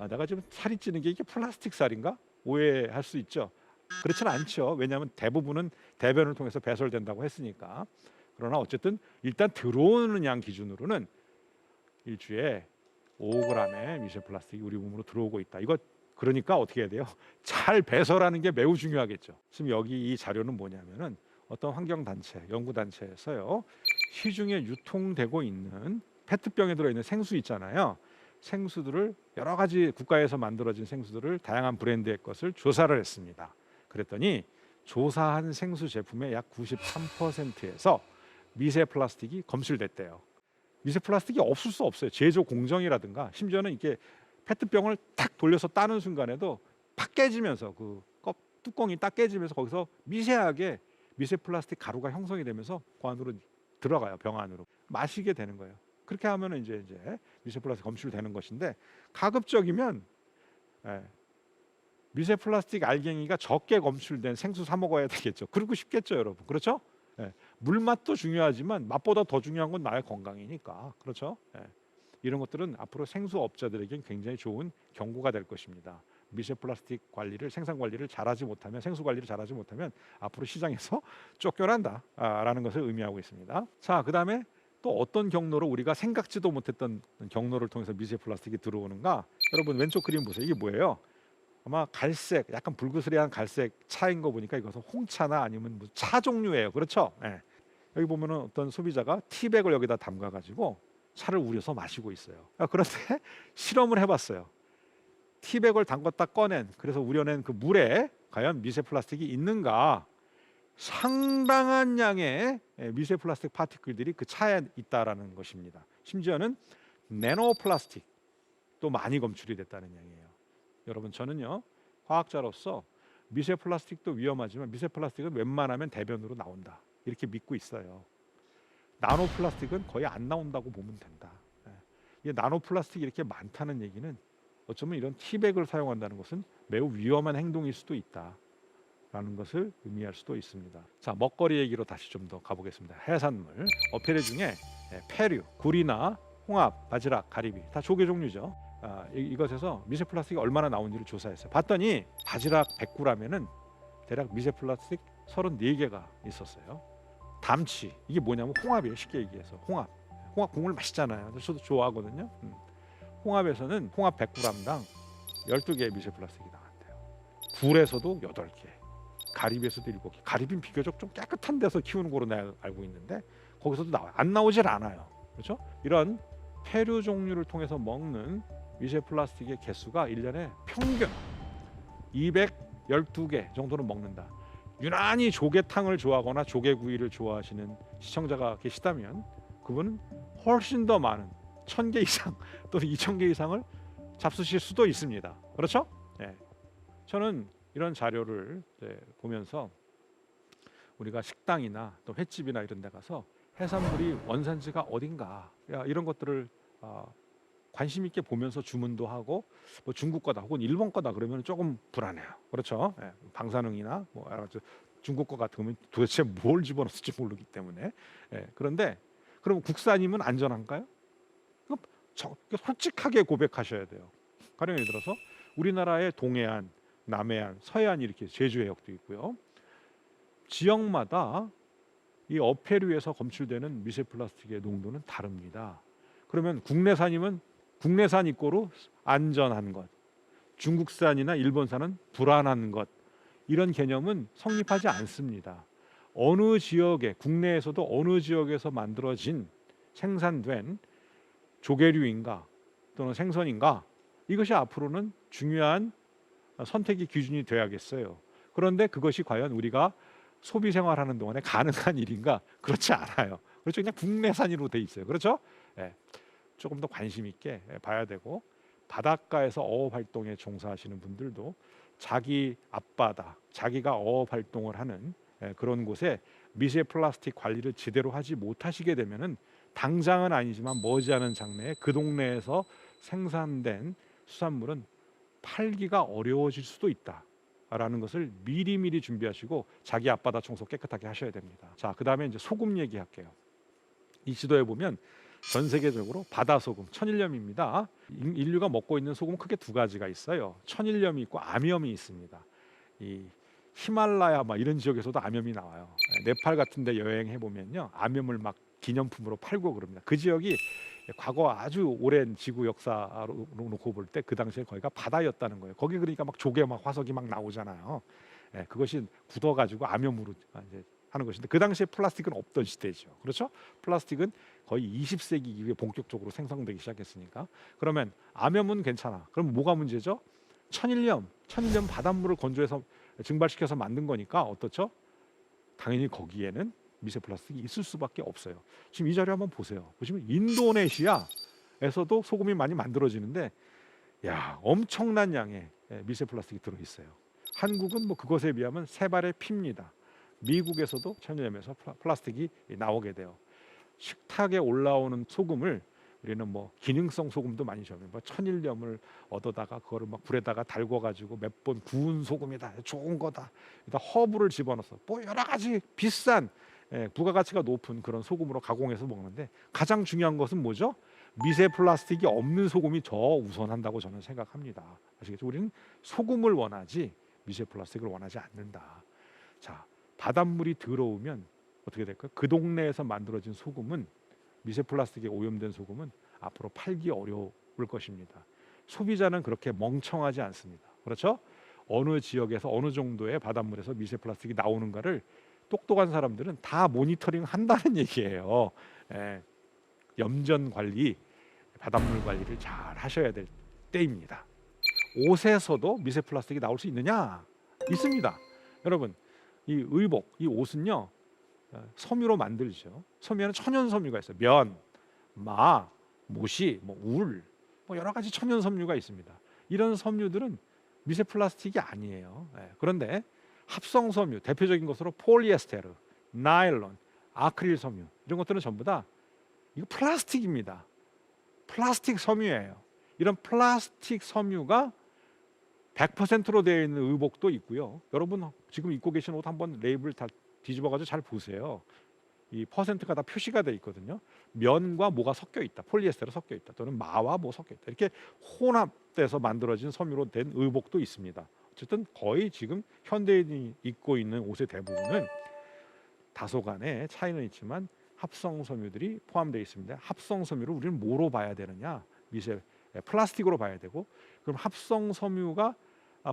내가 지금 살이 찌는 게 이게 플라스틱 살인가? 오해할 수 있죠. 그렇지는 않죠. 왜냐하면 대부분은 대변을 통해서 배설된다고 했으니까. 그러나 어쨌든 일단 들어오는 양 기준으로는 일주에 5g의 미세 플라스틱이 우리 몸으로 들어오고 있다. 이거 그러니까 어떻게 해야 돼요? 잘 배설하는 게 매우 중요하겠죠. 지금 여기 이 자료는 뭐냐면은 어떤 환경단체, 연구단체에서요, 시중에 유통되고 있는 페트병에 들어있는 생수 있잖아요. 생수들을 여러 가지 국가에서 만들어진 생수들을 다양한 브랜드의 것을 조사를 했습니다. 그랬더니 조사한 생수 제품의 약 93%에서 미세 플라스틱이 검출됐대요. 미세 플라스틱이 없을 수 없어요. 제조 공정이라든가 심지어는 이렇게 페트병을 탁 돌려서 따는 순간에도 팍 깨지면서 그 뚜껑이 딱 깨지면서 거기서 미세하게 미세 플라스틱 가루가 형성이 되면서 그 안으로 들어가요. 병 안으로 마시게 되는 거예요. 그렇게 하면 이제 미세 플라스틱 검출되는 것인데 가급적이면 미세 플라스틱 알갱이가 적게 검출된 생수 사 먹어야 되겠죠. 그러고 싶겠죠, 여러분. 그렇죠? 물 맛도 중요하지만 맛보다 더 중요한 건 나의 건강이니까. 그렇죠? 이런 것들은 앞으로 생수 업자들에겐 굉장히 좋은 경고가 될 것입니다. 미세 플라스틱 관리를, 생산 관리를 잘하지 못하면, 생수 관리를 잘하지 못하면 앞으로 시장에서 쫓겨난다라는 것을 의미하고 있습니다. 자, 그다음에 또 어떤 경로로 우리가 생각지도 못했던 경로를 통해서 미세 플라스틱이 들어오는가? 여러분 왼쪽 그림 보세요. 이게 뭐예요? 아마 갈색, 약간 불그스레한 갈색 차인 거 보니까 이것은 홍차나 아니면 무슨 차 종류예요. 그렇죠? 여기 보면은 어떤 소비자가 티백을 여기다 담가가지고 차를 우려서 마시고 있어요. 그런데 실험을 해봤어요. 티백을 담갔다 꺼낸, 그래서 우려낸 그 물에 과연 미세 플라스틱이 있는가? 상당한 양의 미세 플라스틱 파티클들이 그 차에 있다라는 것입니다. 심지어는 내노 플라스틱도 많이 검출이 됐다는 얘기예요. 여러분, 저는요, 과학자로서 미세 플라스틱도 위험하지만 미세 플라스틱은 웬만하면 대변으로 나온다, 이렇게 믿고 있어요. 나노 플라스틱은 거의 안 나온다고 보면 된다. 이 나노 플라스틱이 이렇게 많다는 얘기는 어쩌면 이런 티백을 사용한다는 것은 매우 위험한 행동일 수도 있다라는 것을 의미할 수도 있습니다. 자, 먹거리 얘기로 다시 좀 더 가보겠습니다. 해산물, 어패류 중에 패류, 굴이나 홍합, 바지락, 가리비 다 조개 종류죠. 이것에서 미세 플라스틱이 얼마나 나온지를 조사했어요. 봤더니 바지락 100g에는 대략 미세 플라스틱 34개가 있었어요. 담치, 이게 뭐냐면 홍합이에요. 쉽게 얘기해서 홍합 국물 맛있잖아요. 저도 좋아하거든요. 홍합에서는 홍합 100g당 12개의 미세 플라스틱이 나왔대요. 굴에서도 8개, 가리비에서도 7개. 가리비는 비교적 좀 깨끗한 데서 키우는 거로 내가 알고 있는데 거기서도 나와요. 안 나오질 않아요. 그렇죠? 이런 패류 종류를 통해서 먹는 미세 플라스틱의 개수가 1년에 평균 212개 정도는 먹는다. 유난히 조개탕을 좋아하거나 조개구이를 좋아하시는 시청자가 계시다면 그분은 훨씬 더 많은 1000개 이상 또는 2000개 이상을 잡수실 수도 있습니다. 그렇죠? 저는 이런 자료를 보면서 우리가 식당이나 또 횟집이나 이런 데 가서 해산물이 원산지가 어딘가 이런 것들을 관심 있게 보면서 주문도 하고, 뭐 중국 거다 혹은 일본 거다 그러면 조금 불안해요. 그렇죠? 방사능이나 뭐 중국 거 같으면 도대체 뭘 집어넣었을지 모르기 때문에. 그런데 그럼 국산이면 안전한가요? 솔직하게 고백하셔야 돼요. 가령 예를 들어서 우리나라의 동해안, 남해안, 서해안 이렇게 제주 해역도 있고요. 지역마다 이 어패류에서 검출되는 미세 플라스틱의 농도는 다릅니다. 그러면 국내산이면 국내산 이꼬로 안전한 것, 중국산이나 일본산은 불안한 것, 이런 개념은 성립하지 않습니다. 어느 지역에, 국내에서도 어느 지역에서 만들어진 생산된 조개류인가 또는 생선인가, 이것이 앞으로는 중요한 선택의 기준이 돼야겠어요. 그런데 그것이 과연 우리가 소비 생활하는 동안에 가능한 일인가? 그렇지 않아요. 그렇죠? 그냥 국내산으로 돼 있어요. 그렇죠? 조금 더 관심 있게 봐야 되고, 바닷가에서 어업 활동에 종사하시는 분들도 자기 앞바다, 자기가 어업 활동을 하는 그런 곳에 미세 플라스틱 관리를 제대로 하지 못하시게 되면은 당장은 아니지만 머지않은 장래에 그 동네에서 생산된 수산물은 팔기가 어려워질 수도 있다라는 것을 미리미리 준비하시고 자기 앞바다 청소 깨끗하게 하셔야 됩니다. 자, 그다음에 이제 소금 얘기할게요. 이 지도에 보면 전 세계적으로 바다 소금, 천일염입니다. 인류가 먹고 있는 소금 크게 두 가지가 있어요. 천일염이 있고 암염이 있습니다. 이 히말라야 막 이런 지역에서도 암염이 나와요. 네팔 같은 데 여행해 보면요, 암염을 막 기념품으로 팔고 그럽니다. 그 지역이 과거 아주 오랜 지구 역사로 놓고 볼 때 그 당시에 거기가 바다였다는 거예요. 거기 그러니까 막 조개 막 화석이 막 나오잖아요. 그것이 굳어가지고 암염으로 이제 하는 것인데, 그 당시에 플라스틱은 없던 시대죠. 그렇죠? 플라스틱은 거의 20세기 이후에 본격적으로 생성되기 시작했으니까. 그러면 암염은 괜찮아. 그럼 뭐가 문제죠? 천일염 바닷물을 건조해서 증발시켜서 만든 거니까 어떻죠? 당연히 거기에는 미세 플라스틱이 있을 수밖에 없어요. 지금 이 자료 한번 보세요. 보시면 인도네시아에서도 소금이 많이 만들어지는데, 야, 엄청난 양의 미세 플라스틱이 들어 있어요. 한국은 뭐 그것에 비하면 세 발의 피입니다. 미국에서도 천일염에서 플라스틱이 나오게 돼요. 식탁에 올라오는 소금을 우리는 뭐 기능성 소금도 많이 줘요. 뭐 천일염을 얻어다가 그거를 막 불에다가 달궈가지고 몇 번 구운 소금이다, 좋은 거다, 일단 허브를 집어넣어서 뭐 여러 가지 비싼 부가가치가 높은 그런 소금으로 가공해서 먹는데, 가장 중요한 것은 뭐죠? 미세 플라스틱이 없는 소금이 더 우선한다고 저는 생각합니다. 아시겠죠? 우리는 소금을 원하지 미세 플라스틱을 원하지 않는다. 자, 바닷물이 들어오면 어떻게 될까요? 그 동네에서 만들어진 소금은, 미세 플라스틱에 오염된 소금은 앞으로 팔기 어려울 것입니다. 소비자는 그렇게 멍청하지 않습니다. 그렇죠? 어느 지역에서 어느 정도의 바닷물에서 미세 플라스틱이 나오는가를 똑똑한 사람들은 다 모니터링 한다는 얘기예요. 염전 관리, 바닷물 관리를 잘 하셔야 될 때입니다. 옷에서도 미세 플라스틱이 나올 수 있느냐? 있습니다. 여러분, 이 의복, 이 옷은요, 섬유로 만들죠. 섬유에는 천연 섬유가 있어요. 면, 마, 모시, 뭐 울, 뭐 여러 가지 천연 섬유가 있습니다. 이런 섬유들은 미세 플라스틱이 아니에요. 그런데 합성 섬유, 대표적인 것으로 폴리에스테르, 나일론, 아크릴 섬유, 이런 것들은 전부 다 이거 플라스틱입니다. 플라스틱 섬유예요. 이런 플라스틱 섬유가 100%로 되어 있는 의복도 있고요. 여러분 지금 입고 계신 옷 한번 레이블 다 뒤집어가지고 잘 보세요. 이 퍼센트가 다 표시가 돼 있거든요. 면과 뭐가 섞여 있다, 폴리에스테르 섞여 있다, 또는 마와 뭐 섞여 있다, 이렇게 혼합돼서 만들어진 섬유로 된 의복도 있습니다. 어쨌든 거의 지금 현대인이 입고 있는 옷의 대부분은 다소간의 차이는 있지만 합성 섬유들이 포함되어 있습니다. 합성 섬유를 우리는 뭐로 봐야 되느냐? 미세 플라스틱으로 봐야 되고, 그럼 합성 섬유가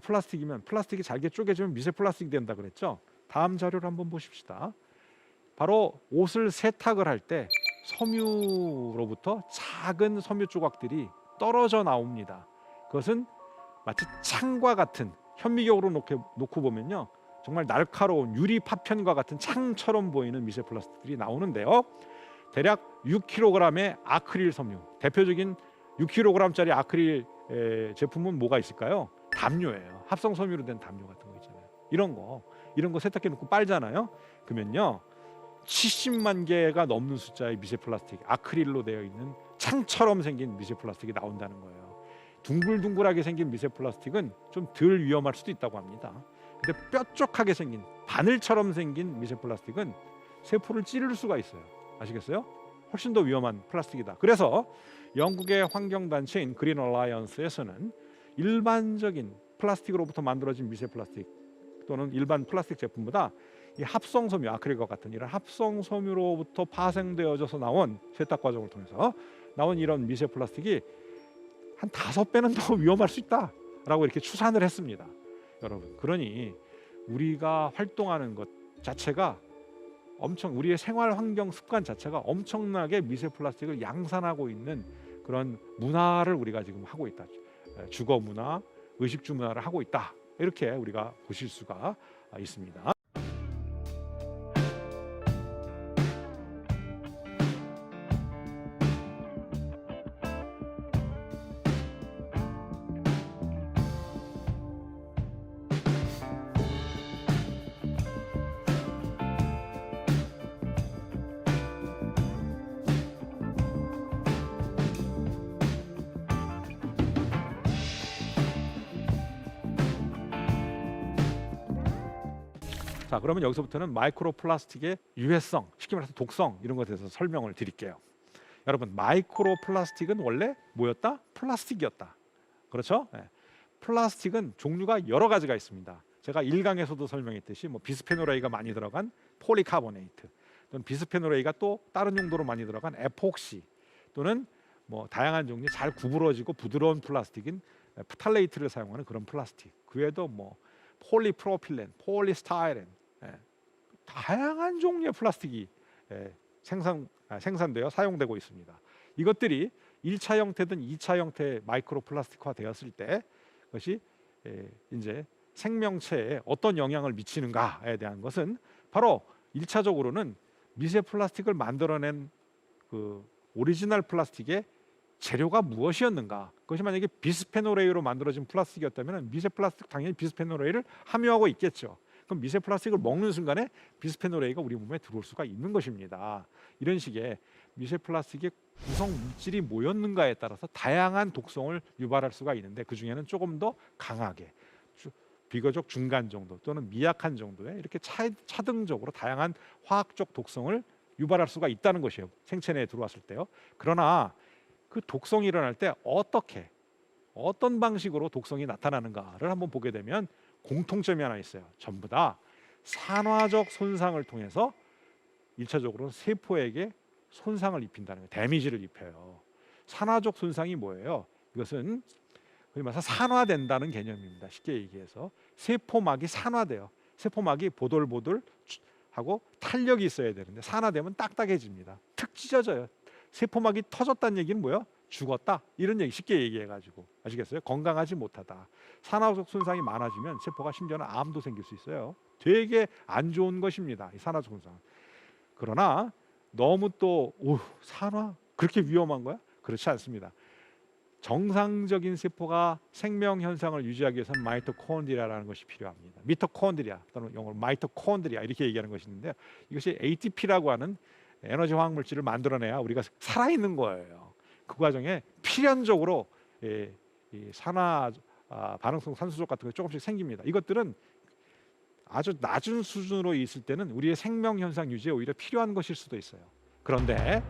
플라스틱이면 플라스틱이 잘게 쪼개지면 미세 플라스틱이 된다 그랬죠? 다음 자료를 한번 보십시다. 바로 옷을 세탁을 할 때 섬유로부터 작은 섬유 조각들이 떨어져 나옵니다. 그것은 마치 창과 같은, 현미경으로 놓고 보면요, 정말 날카로운 유리 파편과 같은 창처럼 보이는 미세 플라스틱들이 나오는데요. 대략 6kg의 아크릴 섬유, 대표적인 6kg짜리 아크릴 제품은 뭐가 있을까요? 담요예요. 합성 섬유로 된 담요 같은 거 있잖아요. 이런 거 세탁해 놓고 빨잖아요. 그러면요, 70만 개가 넘는 숫자의 미세 플라스틱, 아크릴로 되어 있는 창처럼 생긴 미세 플라스틱이 나온다는 거예요. 둥글둥글하게 생긴 미세 플라스틱은 좀 덜 위험할 수도 있다고 합니다. 근데 뾰족하게 생긴, 바늘처럼 생긴 미세 플라스틱은 세포를 찌를 수가 있어요. 아시겠어요? 훨씬 더 위험한 플라스틱이다. 그래서 영국의 환경단체인 그린 얼라이언스에서는 일반적인 플라스틱으로부터 만들어진 미세 플라스틱 또는 일반 플라스틱 제품보다 이 합성 섬유, 아크릴과 같은 이런 합성 섬유로부터 파생되어져서 나온, 세탁 과정을 통해서 나온 이런 미세 플라스틱이 한 5배는 더 위험할 수 있다라고 이렇게 추산을 했습니다. 여러분, 그러니 우리가 활동하는 것 자체가 우리의 생활 환경 습관 자체가 엄청나게 미세 플라스틱을 양산하고 있는 그런 문화를 우리가 지금 하고 있다. 주거 문화, 의식주 문화를 하고 있다. 이렇게 우리가 보실 수가 있습니다. 자, 그러면 여기서부터는 마이크로 플라스틱의 유해성, 쉽게 말해서 독성 이런 것에 대해서 설명을 드릴게요. 여러분, 마이크로 플라스틱은 원래 뭐였다? 플라스틱이었다. 그렇죠? 네. 플라스틱은 종류가 여러 가지가 있습니다. 제가 1강에서도 설명했듯이 뭐 비스페놀 A가 많이 들어간 폴리카보네이트, 또는 비스페놀 A가 또 다른 용도로 많이 들어간 에폭시, 또는 뭐 다양한 종류의 잘 구부러지고 부드러운 플라스틱인 프탈레이트를 사용하는 그런 플라스틱. 그 외에도 뭐 폴리프로필렌, 폴리스타이렌, 다양한 종류의 플라스틱이 생산되어 사용되고 있습니다. 이것들이 1차 형태든 2차 형태의 마이크로 플라스틱화 되었을 때 그것이 이제 생명체에 어떤 영향을 미치는가에 대한 것은 바로 1차적으로는 미세 플라스틱을 만들어낸 그 오리지널 플라스틱의 재료가 무엇이었는가. 그것이 만약에 비스페놀 A로 만들어진 플라스틱이었다면 미세 플라스틱 당연히 비스페놀 A를 함유하고 있겠죠. 그럼 미세 플라스틱을 먹는 순간에 비스페놀 A가 우리 몸에 들어올 수가 있는 것입니다. 이런 식의 미세 플라스틱의 구성 물질이 뭐였는가에 따라서 다양한 독성을 유발할 수가 있는데, 그 중에는 조금 더 강하게 비교적 중간 정도 또는 미약한 정도의 이렇게 차등적으로 다양한 화학적 독성을 유발할 수가 있다는 것이에요. 생체 내에 들어왔을 때요. 그러나 그 독성이 일어날 때 어떤 방식으로 독성이 나타나는가를 한번 보게 되면 공통점이 하나 있어요. 전부 다 산화적 손상을 통해서 1차적으로 세포에게 손상을 입힌다는 거예요. 데미지를 입혀요. 산화적 손상이 뭐예요? 이것은 흔히 말해서 산화된다는 개념입니다. 쉽게 얘기해서 세포막이 산화돼요. 세포막이 보들보들 하고 탄력이 있어야 되는데 산화되면 딱딱해집니다. 툭 찢어져요. 세포막이 터졌다는 얘기는 뭐예요? 죽었다, 이런 얘기 쉽게 얘기해가지고, 아시겠어요? 건강하지 못하다. 산화적 손상이 많아지면 세포가 심지어는 암도 생길 수 있어요. 되게 안 좋은 것입니다, 이 산화적 손상. 그러나 너무 또 산화 그렇게 위험한 거야? 그렇지 않습니다. 정상적인 세포가 생명 현상을 유지하기 위해서는 마이토콘드리아라는 것이 필요합니다. 미토콘드리아 또는 영어로 마이토콘드리아 이렇게 얘기하는 것이 있는데요. 이것이 ATP라고 하는 에너지 화학 물질을 만들어내야 우리가 살아있는 거예요. 그 과정에 필연적으로 이 산화 반응성 산수족 같은 게 조금씩 생깁니다. 이것들은 아주 낮은 수준으로 있을 때는 우리의 생명 현상 유지에 오히려 필요한 것일 수도 있어요. 그런데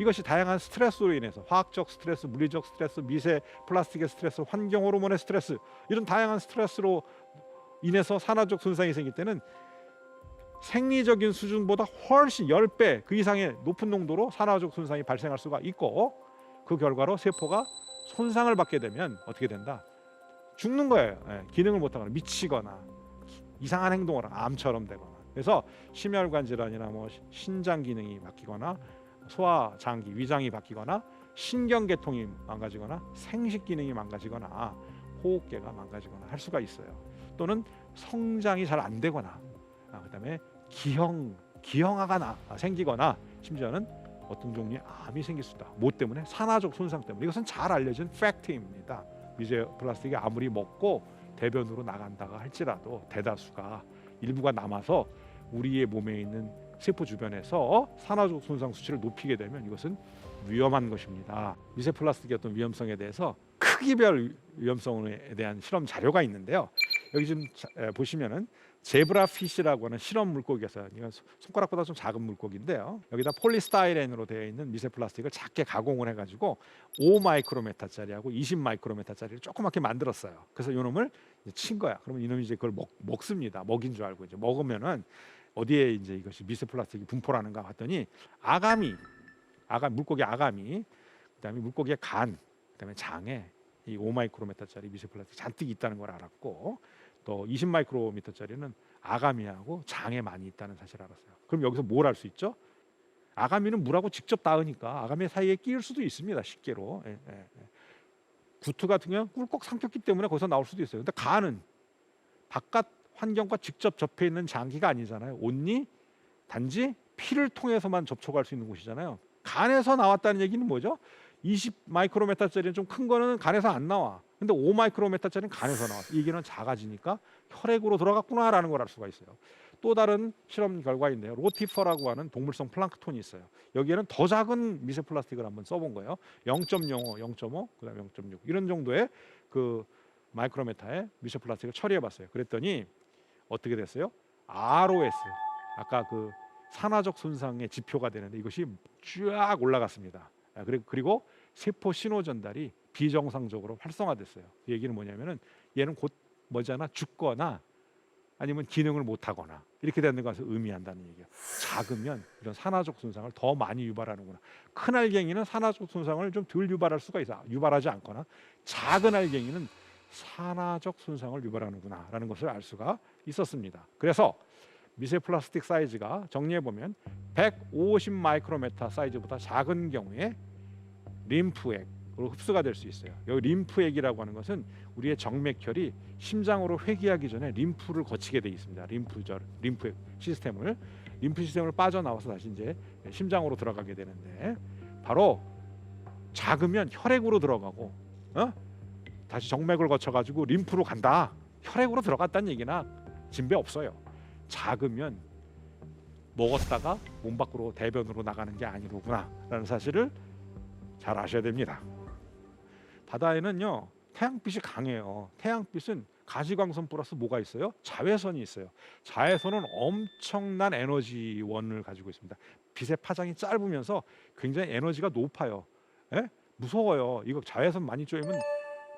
이것이 다양한 스트레스로 인해서 화학적 스트레스, 물리적 스트레스, 미세 플라스틱의 스트레스, 환경 호르몬의 스트레스, 이런 다양한 스트레스로 인해서 산화적 손상이 생길 때는 생리적인 수준보다 훨씬 10배 그 이상의 높은 농도로 산화적 손상이 발생할 수가 있고, 그 결과로 세포가 손상을 받게 되면 어떻게 된다? 죽는 거예요. 기능을 못하거나 미치거나 이상한 행동을 암처럼 되거나. 그래서 심혈관 질환이나 뭐 신장 기능이 바뀌거나 소화 장기, 위장이 바뀌거나 신경계통이 망가지거나 생식 기능이 망가지거나 호흡계가 망가지거나 할 수가 있어요. 또는 성장이 잘 안 되거나 그다음에 기형아가 생기거나 심지어는 어떤 종류의 암이 생길 수 있다. 뭐 때문에? 산화적 손상 때문에. 이것은 잘 알려진 팩트입니다. 미세 플라스틱이 아무리 먹고 대변으로 나간다가 할지라도 대다수가 일부가 남아서 우리의 몸에 있는 세포 주변에서 산화적 손상 수치를 높이게 되면 이것은 위험한 것입니다. 미세 플라스틱의 어떤 위험성에 대해서 크기별 위험성에 대한 실험 자료가 있는데요. 여기 지금 보시면은 제브라피쉬라고 하는 실험 물고기에서, 이건 손가락보다 좀 작은 물고기인데요. 여기다 폴리스타이렌으로 되어 있는 미세 플라스틱을 작게 가공을 해가지고 5 마이크로메타짜리하고 20 마이크로메타짜리를 조그맣게 만들었어요. 그래서 이놈을 친 거야. 그러면 이놈이 이제 그걸 먹습니다. 먹인 줄 알고 이제 먹으면은 어디에 이제 이것이 미세 플라스틱이 분포하는가 봤더니 물고기 아가미, 그다음에 물고기의 간, 그다음에 장에 이 5 마이크로메타짜리 미세 플라스틱 잔뜩 있다는 걸 알았고, 또 20 마이크로미터짜리는 아가미하고 장에 많이 있다는 사실을 알았어요. 그럼 여기서 뭘 할 수 있죠? 아가미는 물하고 직접 닿으니까 아가미 사이에 끼일 수도 있습니다. 쉽게로. 구트 같은 경우는 꿀꺽 삼켰기 때문에 거기서 나올 수도 있어요. 근데 간은 바깥 환경과 직접 접해 있는 장기가 아니잖아요. 온니 단지 피를 통해서만 접촉할 수 있는 곳이잖아요. 간에서 나왔다는 얘기는 뭐죠? 20 마이크로메타짜리는 좀 큰 거는 간에서 안 나와. 근데 5 마이크로메타짜리는 간에서 나와. 이 얘기는 작아지니까 혈액으로 들어갔구나라는 걸 알 수가 있어요. 또 다른 실험 결과인데요. 로티퍼라고 하는 동물성 플랑크톤이 있어요. 여기에는 더 작은 미세 플라스틱을 한번 써본 거예요. 0.05, 0.5, 그다음에 0.6 이런 정도의 그 마이크로메타의 미세 플라스틱을 처리해봤어요. 그랬더니 어떻게 됐어요? ROS, 아까 그 산화적 손상의 지표가 되는데 이것이 쫙 올라갔습니다. 그리고 세포 신호 전달이 비정상적으로 활성화됐어요. 이 얘기는 뭐냐면은 얘는 곧 뭐잖아, 죽거나 아니면 기능을 못하거나 이렇게 되는 것을 의미한다는 얘기예요. 작으면 이런 산화적 손상을 더 많이 유발하는구나. 큰 알갱이는 산화적 손상을 좀 덜 유발할 수가 있어. 유발하지 않거나 작은 알갱이는 산화적 손상을 유발하는구나 라는 것을 알 수가 있었습니다. 그래서 미세 플라스틱 사이즈가 정리해 보면 150 마이크로메타 사이즈보다 작은 경우에 림프액으로 흡수가 될 수 있어요. 여기 림프액이라고 하는 것은 우리의 정맥혈이 심장으로 회귀하기 전에 림프를 거치게 돼 있습니다. 림프 시스템을 빠져나와서 다시 이제 심장으로 들어가게 되는데, 바로 작으면 혈액으로 들어가고 다시 정맥을 거쳐가지고 림프로 간다. 혈액으로 들어갔다는 얘기나 진배 없어요. 작으면 먹었다가 몸 밖으로 대변으로 나가는 게 아니로구나 라는 사실을 잘 아셔야 됩니다. 바다에는요 태양빛이 강해요. 태양빛은 가시광선 플러스 뭐가 있어요? 자외선이 있어요. 자외선은 엄청난 에너지원을 가지고 있습니다. 빛의 파장이 짧으면서 굉장히 에너지가 높아요. 예? 무서워요. 이거 자외선 많이 쬐면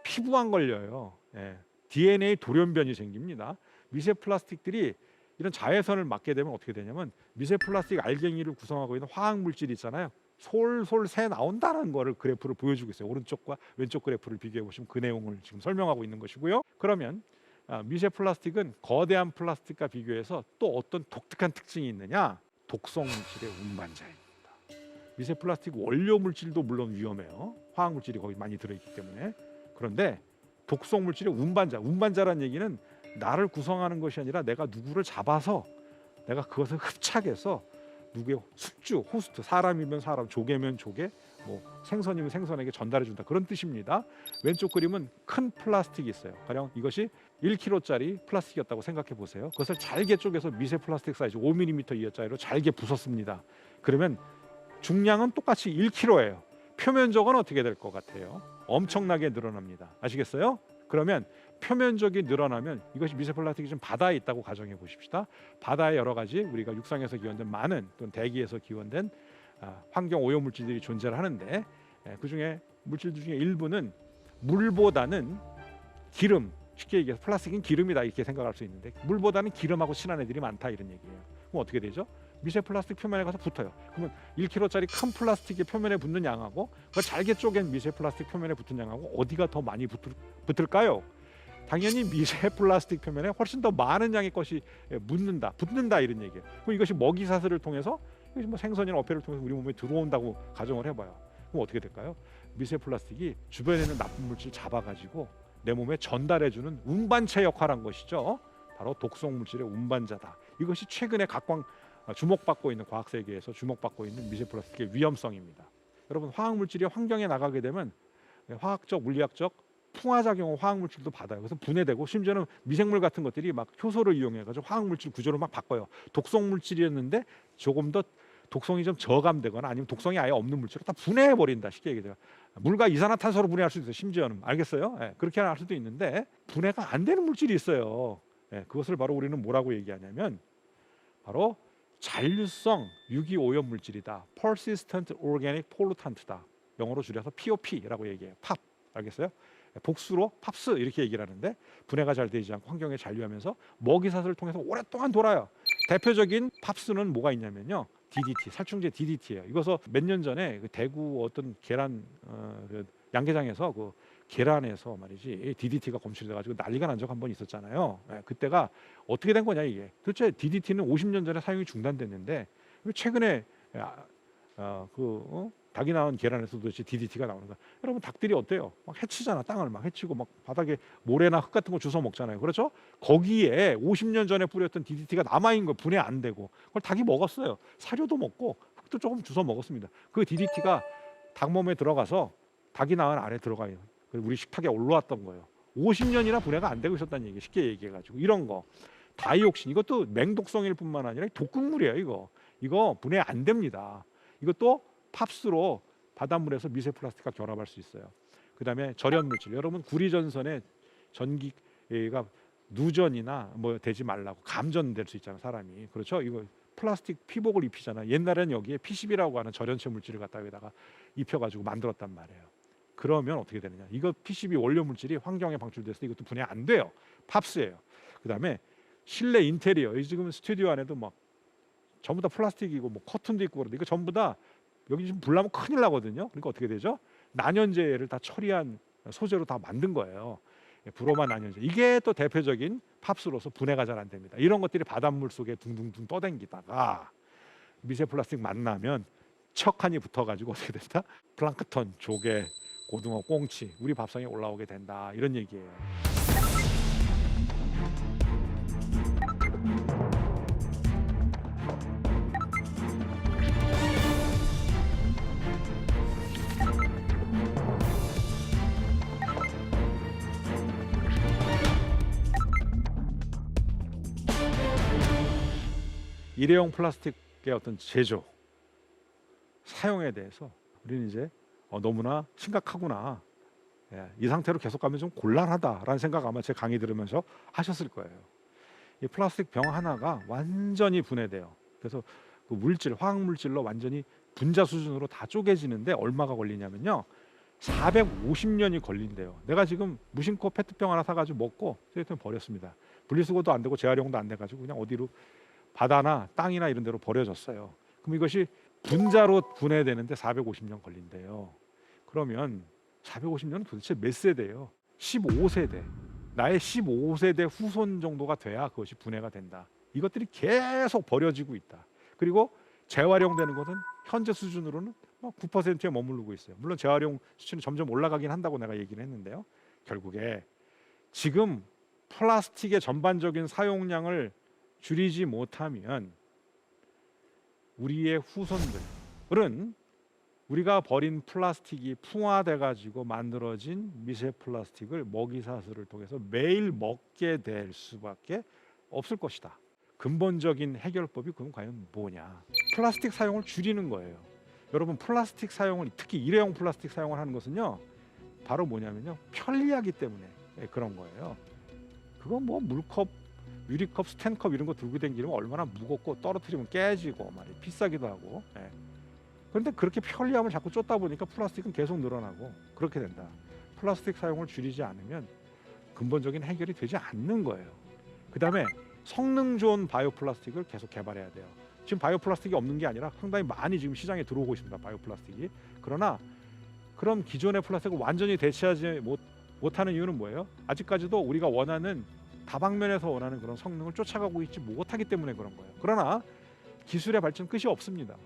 피부암 걸려요. 예. DNA 돌연변이 생깁니다. 미세 플라스틱들이 이런 자외선을 맞게 되면 어떻게 되냐면 미세 플라스틱 알갱이를 구성하고 있는 화학 물질이 있잖아요. 솔솔 새 나온다는 거를 그래프를 보여주고 있어요. 오른쪽과 왼쪽 그래프를 비교해 보시면 그 내용을 지금 설명하고 있는 것이고요. 그러면 미세 플라스틱은 거대한 플라스틱과 비교해서 또 어떤 독특한 특징이 있느냐? 독성 물질의 운반자입니다. 미세 플라스틱 원료 물질도 물론 위험해요. 화학 물질이 거기 많이 들어있기 때문에. 그런데 독성 물질의 운반자라는 얘기는 나를 구성하는 것이 아니라 내가 누구를 잡아서 내가 그것을 흡착해서 누구의 숙주, 호스트, 사람이면 사람, 조개면 조개, 뭐 생선이면 생선에게 전달해 준다, 그런 뜻입니다. 왼쪽 그림은 큰 플라스틱이 있어요. 가령 이것이 1kg짜리 플라스틱이었다고 생각해 보세요. 그것을 잘게 쪼개서 미세 플라스틱 사이즈 5mm 이하짜리로 잘게 부쉈습니다. 그러면 중량은 똑같이 1kg예요. 표면적은 어떻게 될 것 같아요? 엄청나게 늘어납니다. 아시겠어요? 그러면 표면적이 늘어나면 이것이 미세 플라스틱이 좀 바다에 있다고 가정해 보십시다. 바다에 여러 가지 우리가 육상에서 기원된 많은 또는 대기에서 기원된 환경 오염 물질들이 존재를 하는데, 그 중에 물질들 중에 일부는 물보다는 기름, 쉽게 얘기해서 플라스틱은 기름이다 이렇게 생각할 수 있는데 물보다는 기름하고 친한 애들이 많다 이런 얘기예요. 그럼 어떻게 되죠? 미세 플라스틱 표면에 가서 붙어요. 그러면 1kg짜리 큰 플라스틱의 표면에 붙는 양하고 그 잘게 쪼갠 미세 플라스틱 표면에 붙은 양하고 어디가 더 많이 붙을까요? 당연히 미세 플라스틱 표면에 훨씬 더 많은 양의 것이 붙는다 이런 얘기예요. 그럼 이것이 먹이 사슬을 통해서, 이것이 뭐 생선이나 어패를 통해서 우리 몸에 들어온다고 가정을 해봐요. 그럼 어떻게 될까요? 미세 플라스틱이 주변에 있는 나쁜 물질 잡아가지고 내 몸에 전달해주는 운반체 역할한 것이죠. 바로 독성 물질의 운반자다. 이것이 최근에 주목받고 있는, 과학 세계에서 주목받고 있는 미세 플라스틱의 위험성입니다. 여러분, 화학 물질이 환경에 나가게 되면 화학적, 물리학적 풍화작용을 화학 물질도 받아요. 그래서 분해되고 심지어는 미생물 같은 것들이 막 효소를 이용해가지고 화학 물질 구조를 막 바꿔요. 독성 물질이었는데 조금 더 독성이 좀 저감되거나 아니면 독성이 아예 없는 물질로 다 분해해 버린다. 쉽게 얘기해요. 물과 이산화탄소로 분해할 수도 있어요. 심지어는, 알겠어요? 그렇게 할 수도 있는데 분해가 안 되는 물질이 있어요. 그것을 바로 우리는 뭐라고 얘기하냐면 바로 잔류성 유기 오염 물질이다. Persistent Organic Pollutant다. 영어로 줄여서 POP라고 얘기해요. 팝, 알겠어요? 복수로 팝스 이렇게 얘기를 하는데 분해가 잘 되지 않고 환경에 잔류하면서 먹이사슬을 통해서 오랫동안 돌아요. 대표적인 팝스는 뭐가 있냐면요, DDT, 살충제 DDT예요. 이것서 몇 년 전에 그 대구 어떤 계란 그 양계장에서 그 계란에서 말이지 DDT가 검출돼가지고 난리가 난 적 한 번 있었잖아요. 그때가 어떻게 된 거냐 이게. 도대체 DDT는 50년 전에 사용이 중단됐는데 최근에 닭이 낳은 계란에서 도대체 DDT가 나오는 거야. 여러분, 닭들이 어때요? 막 해치잖아. 땅을 막 해치고 막 바닥에 모래나 흙 같은 거 주워 먹잖아요. 그렇죠? 거기에 50년 전에 뿌렸던 DDT가 남아있는 거, 분해 안 되고 그걸 닭이 먹었어요. 사료도 먹고 흙도 조금 주워 먹었습니다. 그 DDT가 닭 몸에 들어가서 닭이 낳은 알에 들어가요. 그리고 우리 식탁에 올라왔던 거예요. 50년이나 분해가 안 되고 있었다는 얘기, 쉽게 얘기해가지고. 이런 거 다이옥신, 이것도 맹독성일 뿐만 아니라 독극물이에요. 이거 분해 안 됩니다. 이것도 팝스로 바닷물에서 미세 플라스틱과 결합할 수 있어요. 그 다음에 절연 물질, 여러분 구리전선에 전기가 누전이나 뭐 되지 말라고 감전될 수 있잖아 사람이. 그렇죠? 이거 플라스틱 피복을 입히잖아. 옛날에는 여기에 PCB라고 하는 절연체 물질을 갖다 여기다가 입혀가지고 만들었단 말이에요. 그러면 어떻게 되느냐? 이거 PCB 원료 물질이 환경에 방출돼서 이것도 분해 안 돼요. 팝스예요. 그다음에 실내 인테리어, 이 지금 스튜디오 안에도 막 전부 다 플라스틱이고 뭐 커튼도 있고 그런데 이거 전부 다 여기 지금 불나면 큰일 나거든요. 그러니까 어떻게 되죠? 난연제를 다 처리한 소재로 다 만든 거예요. 브로마 난연제. 이게 또 대표적인 팝스로서 분해가 잘 안 됩니다. 이런 것들이 바닷물 속에 둥둥둥 떠댕기다가 미세 플라스틱 만나면 척하니 붙어가지고 어떻게 된다? 플랑크톤, 조개, 고등어, 꽁치 우리 밥상에 올라오게 된다. 이런 얘기예요. 일회용 플라스틱의 어떤 제조, 사용에 대해서 우리는 이제 너무나 심각하구나. 이 상태로 계속 가면 좀 곤란하다라는 생각 아마 제 강의 들으면서 하셨을 거예요. 이 플라스틱 병 하나가 완전히 분해돼요. 그래서 그 물질, 화학 물질로 완전히 분자 수준으로 다 쪼개지는데 얼마가 걸리냐면요. 450년이 걸린대요. 내가 지금 무심코 페트병 하나 사가지고 먹고 쓰레기통에 버렸습니다. 분리수거도 안 되고 재활용도 안 돼가지고 그냥 어디로 바다나 땅이나 이런 데로 버려졌어요. 그럼 이것이 분자로 분해되는데 450년 걸린대요. 그러면 450년은 도대체 몇 세대예요? 15세대. 나의 15세대 후손 정도가 돼야 그것이 분해가 된다. 이것들이 계속 버려지고 있다. 그리고 재활용되는 것은 현재 수준으로는 9%에 머무르고 있어요. 물론 재활용 수준이 점점 올라가긴 한다고 내가 얘기를 했는데요. 결국에 지금 플라스틱의 전반적인 사용량을 줄이지 못하면 우리의 후손들은 우리가 버린 플라스틱이 풍화돼 가지고 만들어진 미세 플라스틱을 먹이사슬을 통해서 매일 먹게 될 수밖에 없을 것이다. 근본적인 해결법이 그럼 과연 뭐냐? 플라스틱 사용을 줄이는 거예요. 여러분 플라스틱 사용을 특히 일회용 플라스틱 사용을 하는 것은요. 바로 뭐냐면요. 편리하기 때문에 그런 거예요. 그건 뭐 물컵, 유리컵, 스탠컵 이런 거 들고 다니면 얼마나 무겁고 떨어뜨리면 깨지고 말이에요. 비싸기도 하고. 그런데 그렇게 편리함을 자꾸 쫓다 보니까 플라스틱은 계속 늘어나고 그렇게 된다. 플라스틱 사용을 줄이지 않으면 근본적인 해결이 되지 않는 거예요. 그 다음에 성능 좋은 바이오 플라스틱을 계속 개발해야 돼요. 지금 바이오 플라스틱이 없는 게 아니라 상당히 많이 지금 시장에 들어오고 있습니다. 바이오 플라스틱이. 그러나 그럼 기존의 플라스틱을 완전히 대체하지 못하는 이유는 뭐예요? 아직까지도 우리가 원하는 다방면에서 원하는 그런 성능을 쫓아가고 있지 못하기 때문에 그런 거예요. 그러나 기술의 발전 끝이 없습니다.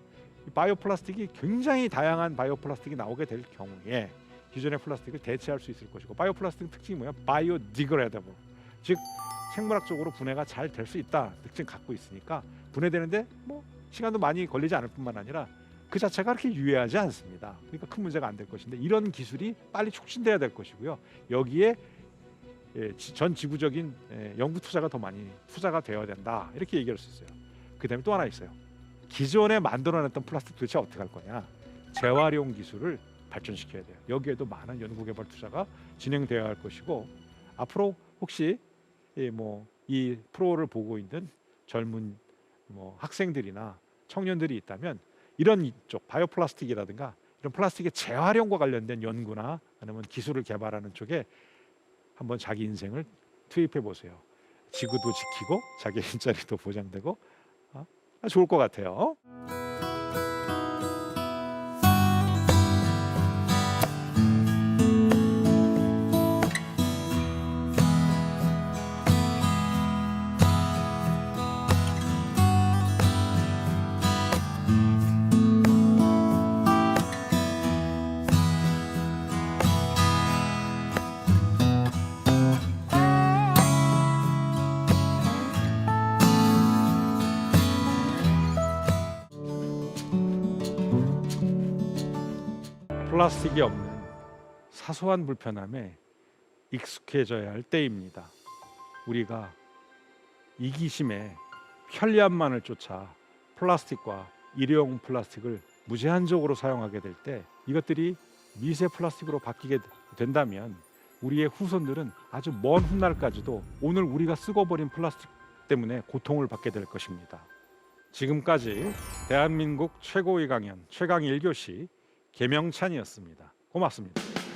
바이오 플라스틱이 굉장히 다양한 바이오 플라스틱이 나오게 될 경우에 기존의 플라스틱을 대체할 수 있을 것이고 바이오 플라스틱 특징이 뭐야? 바이오디그레이더블, 즉 생물학적으로 분해가 잘 될 수 있다 특징 갖고 있으니까 분해되는데 뭐 시간도 많이 걸리지 않을 뿐만 아니라 그 자체가 그렇게 유해하지 않습니다. 그러니까 큰 문제가 안 될 것인데 이런 기술이 빨리 촉진돼야 될 것이고요. 여기에 전 지구적인 연구 투자가 더 많이 투자가 되어야 된다 이렇게 얘기할 수 있어요. 그다음에 또 하나 있어요. 기존에 만들어냈던 플라스틱 도대체 어떻게 할 거냐? 재활용 기술을 발전시켜야 돼요. 여기에도 많은 연구개발 투자가 진행되어야 할 것이고 앞으로 혹시 이 프로를 보고 있는 젊은 학생들이나 청년들이 있다면 이런 쪽 바이오 플라스틱이라든가 이런 플라스틱의 재활용과 관련된 연구나 아니면 기술을 개발하는 쪽에 한번 자기 인생을 투입해 보세요. 지구도 지키고 자기 일자리도 보장되고 좋을 것 같아요. 플라스틱이 없는 사소한 불편함에 익숙해져야 할 때입니다. 우리가 이기심에 편리함만을 쫓아 플라스틱과 일회용 플라스틱을 무제한적으로 사용하게 될 때 이것들이 미세 플라스틱으로 바뀌게 된다면 우리의 후손들은 아주 먼 훗날까지도 오늘 우리가 쓰고 버린 플라스틱 때문에 고통을 받게 될 것입니다. 지금까지 대한민국 최고의 강연 최강 1교시 계명찬이었습니다. 고맙습니다.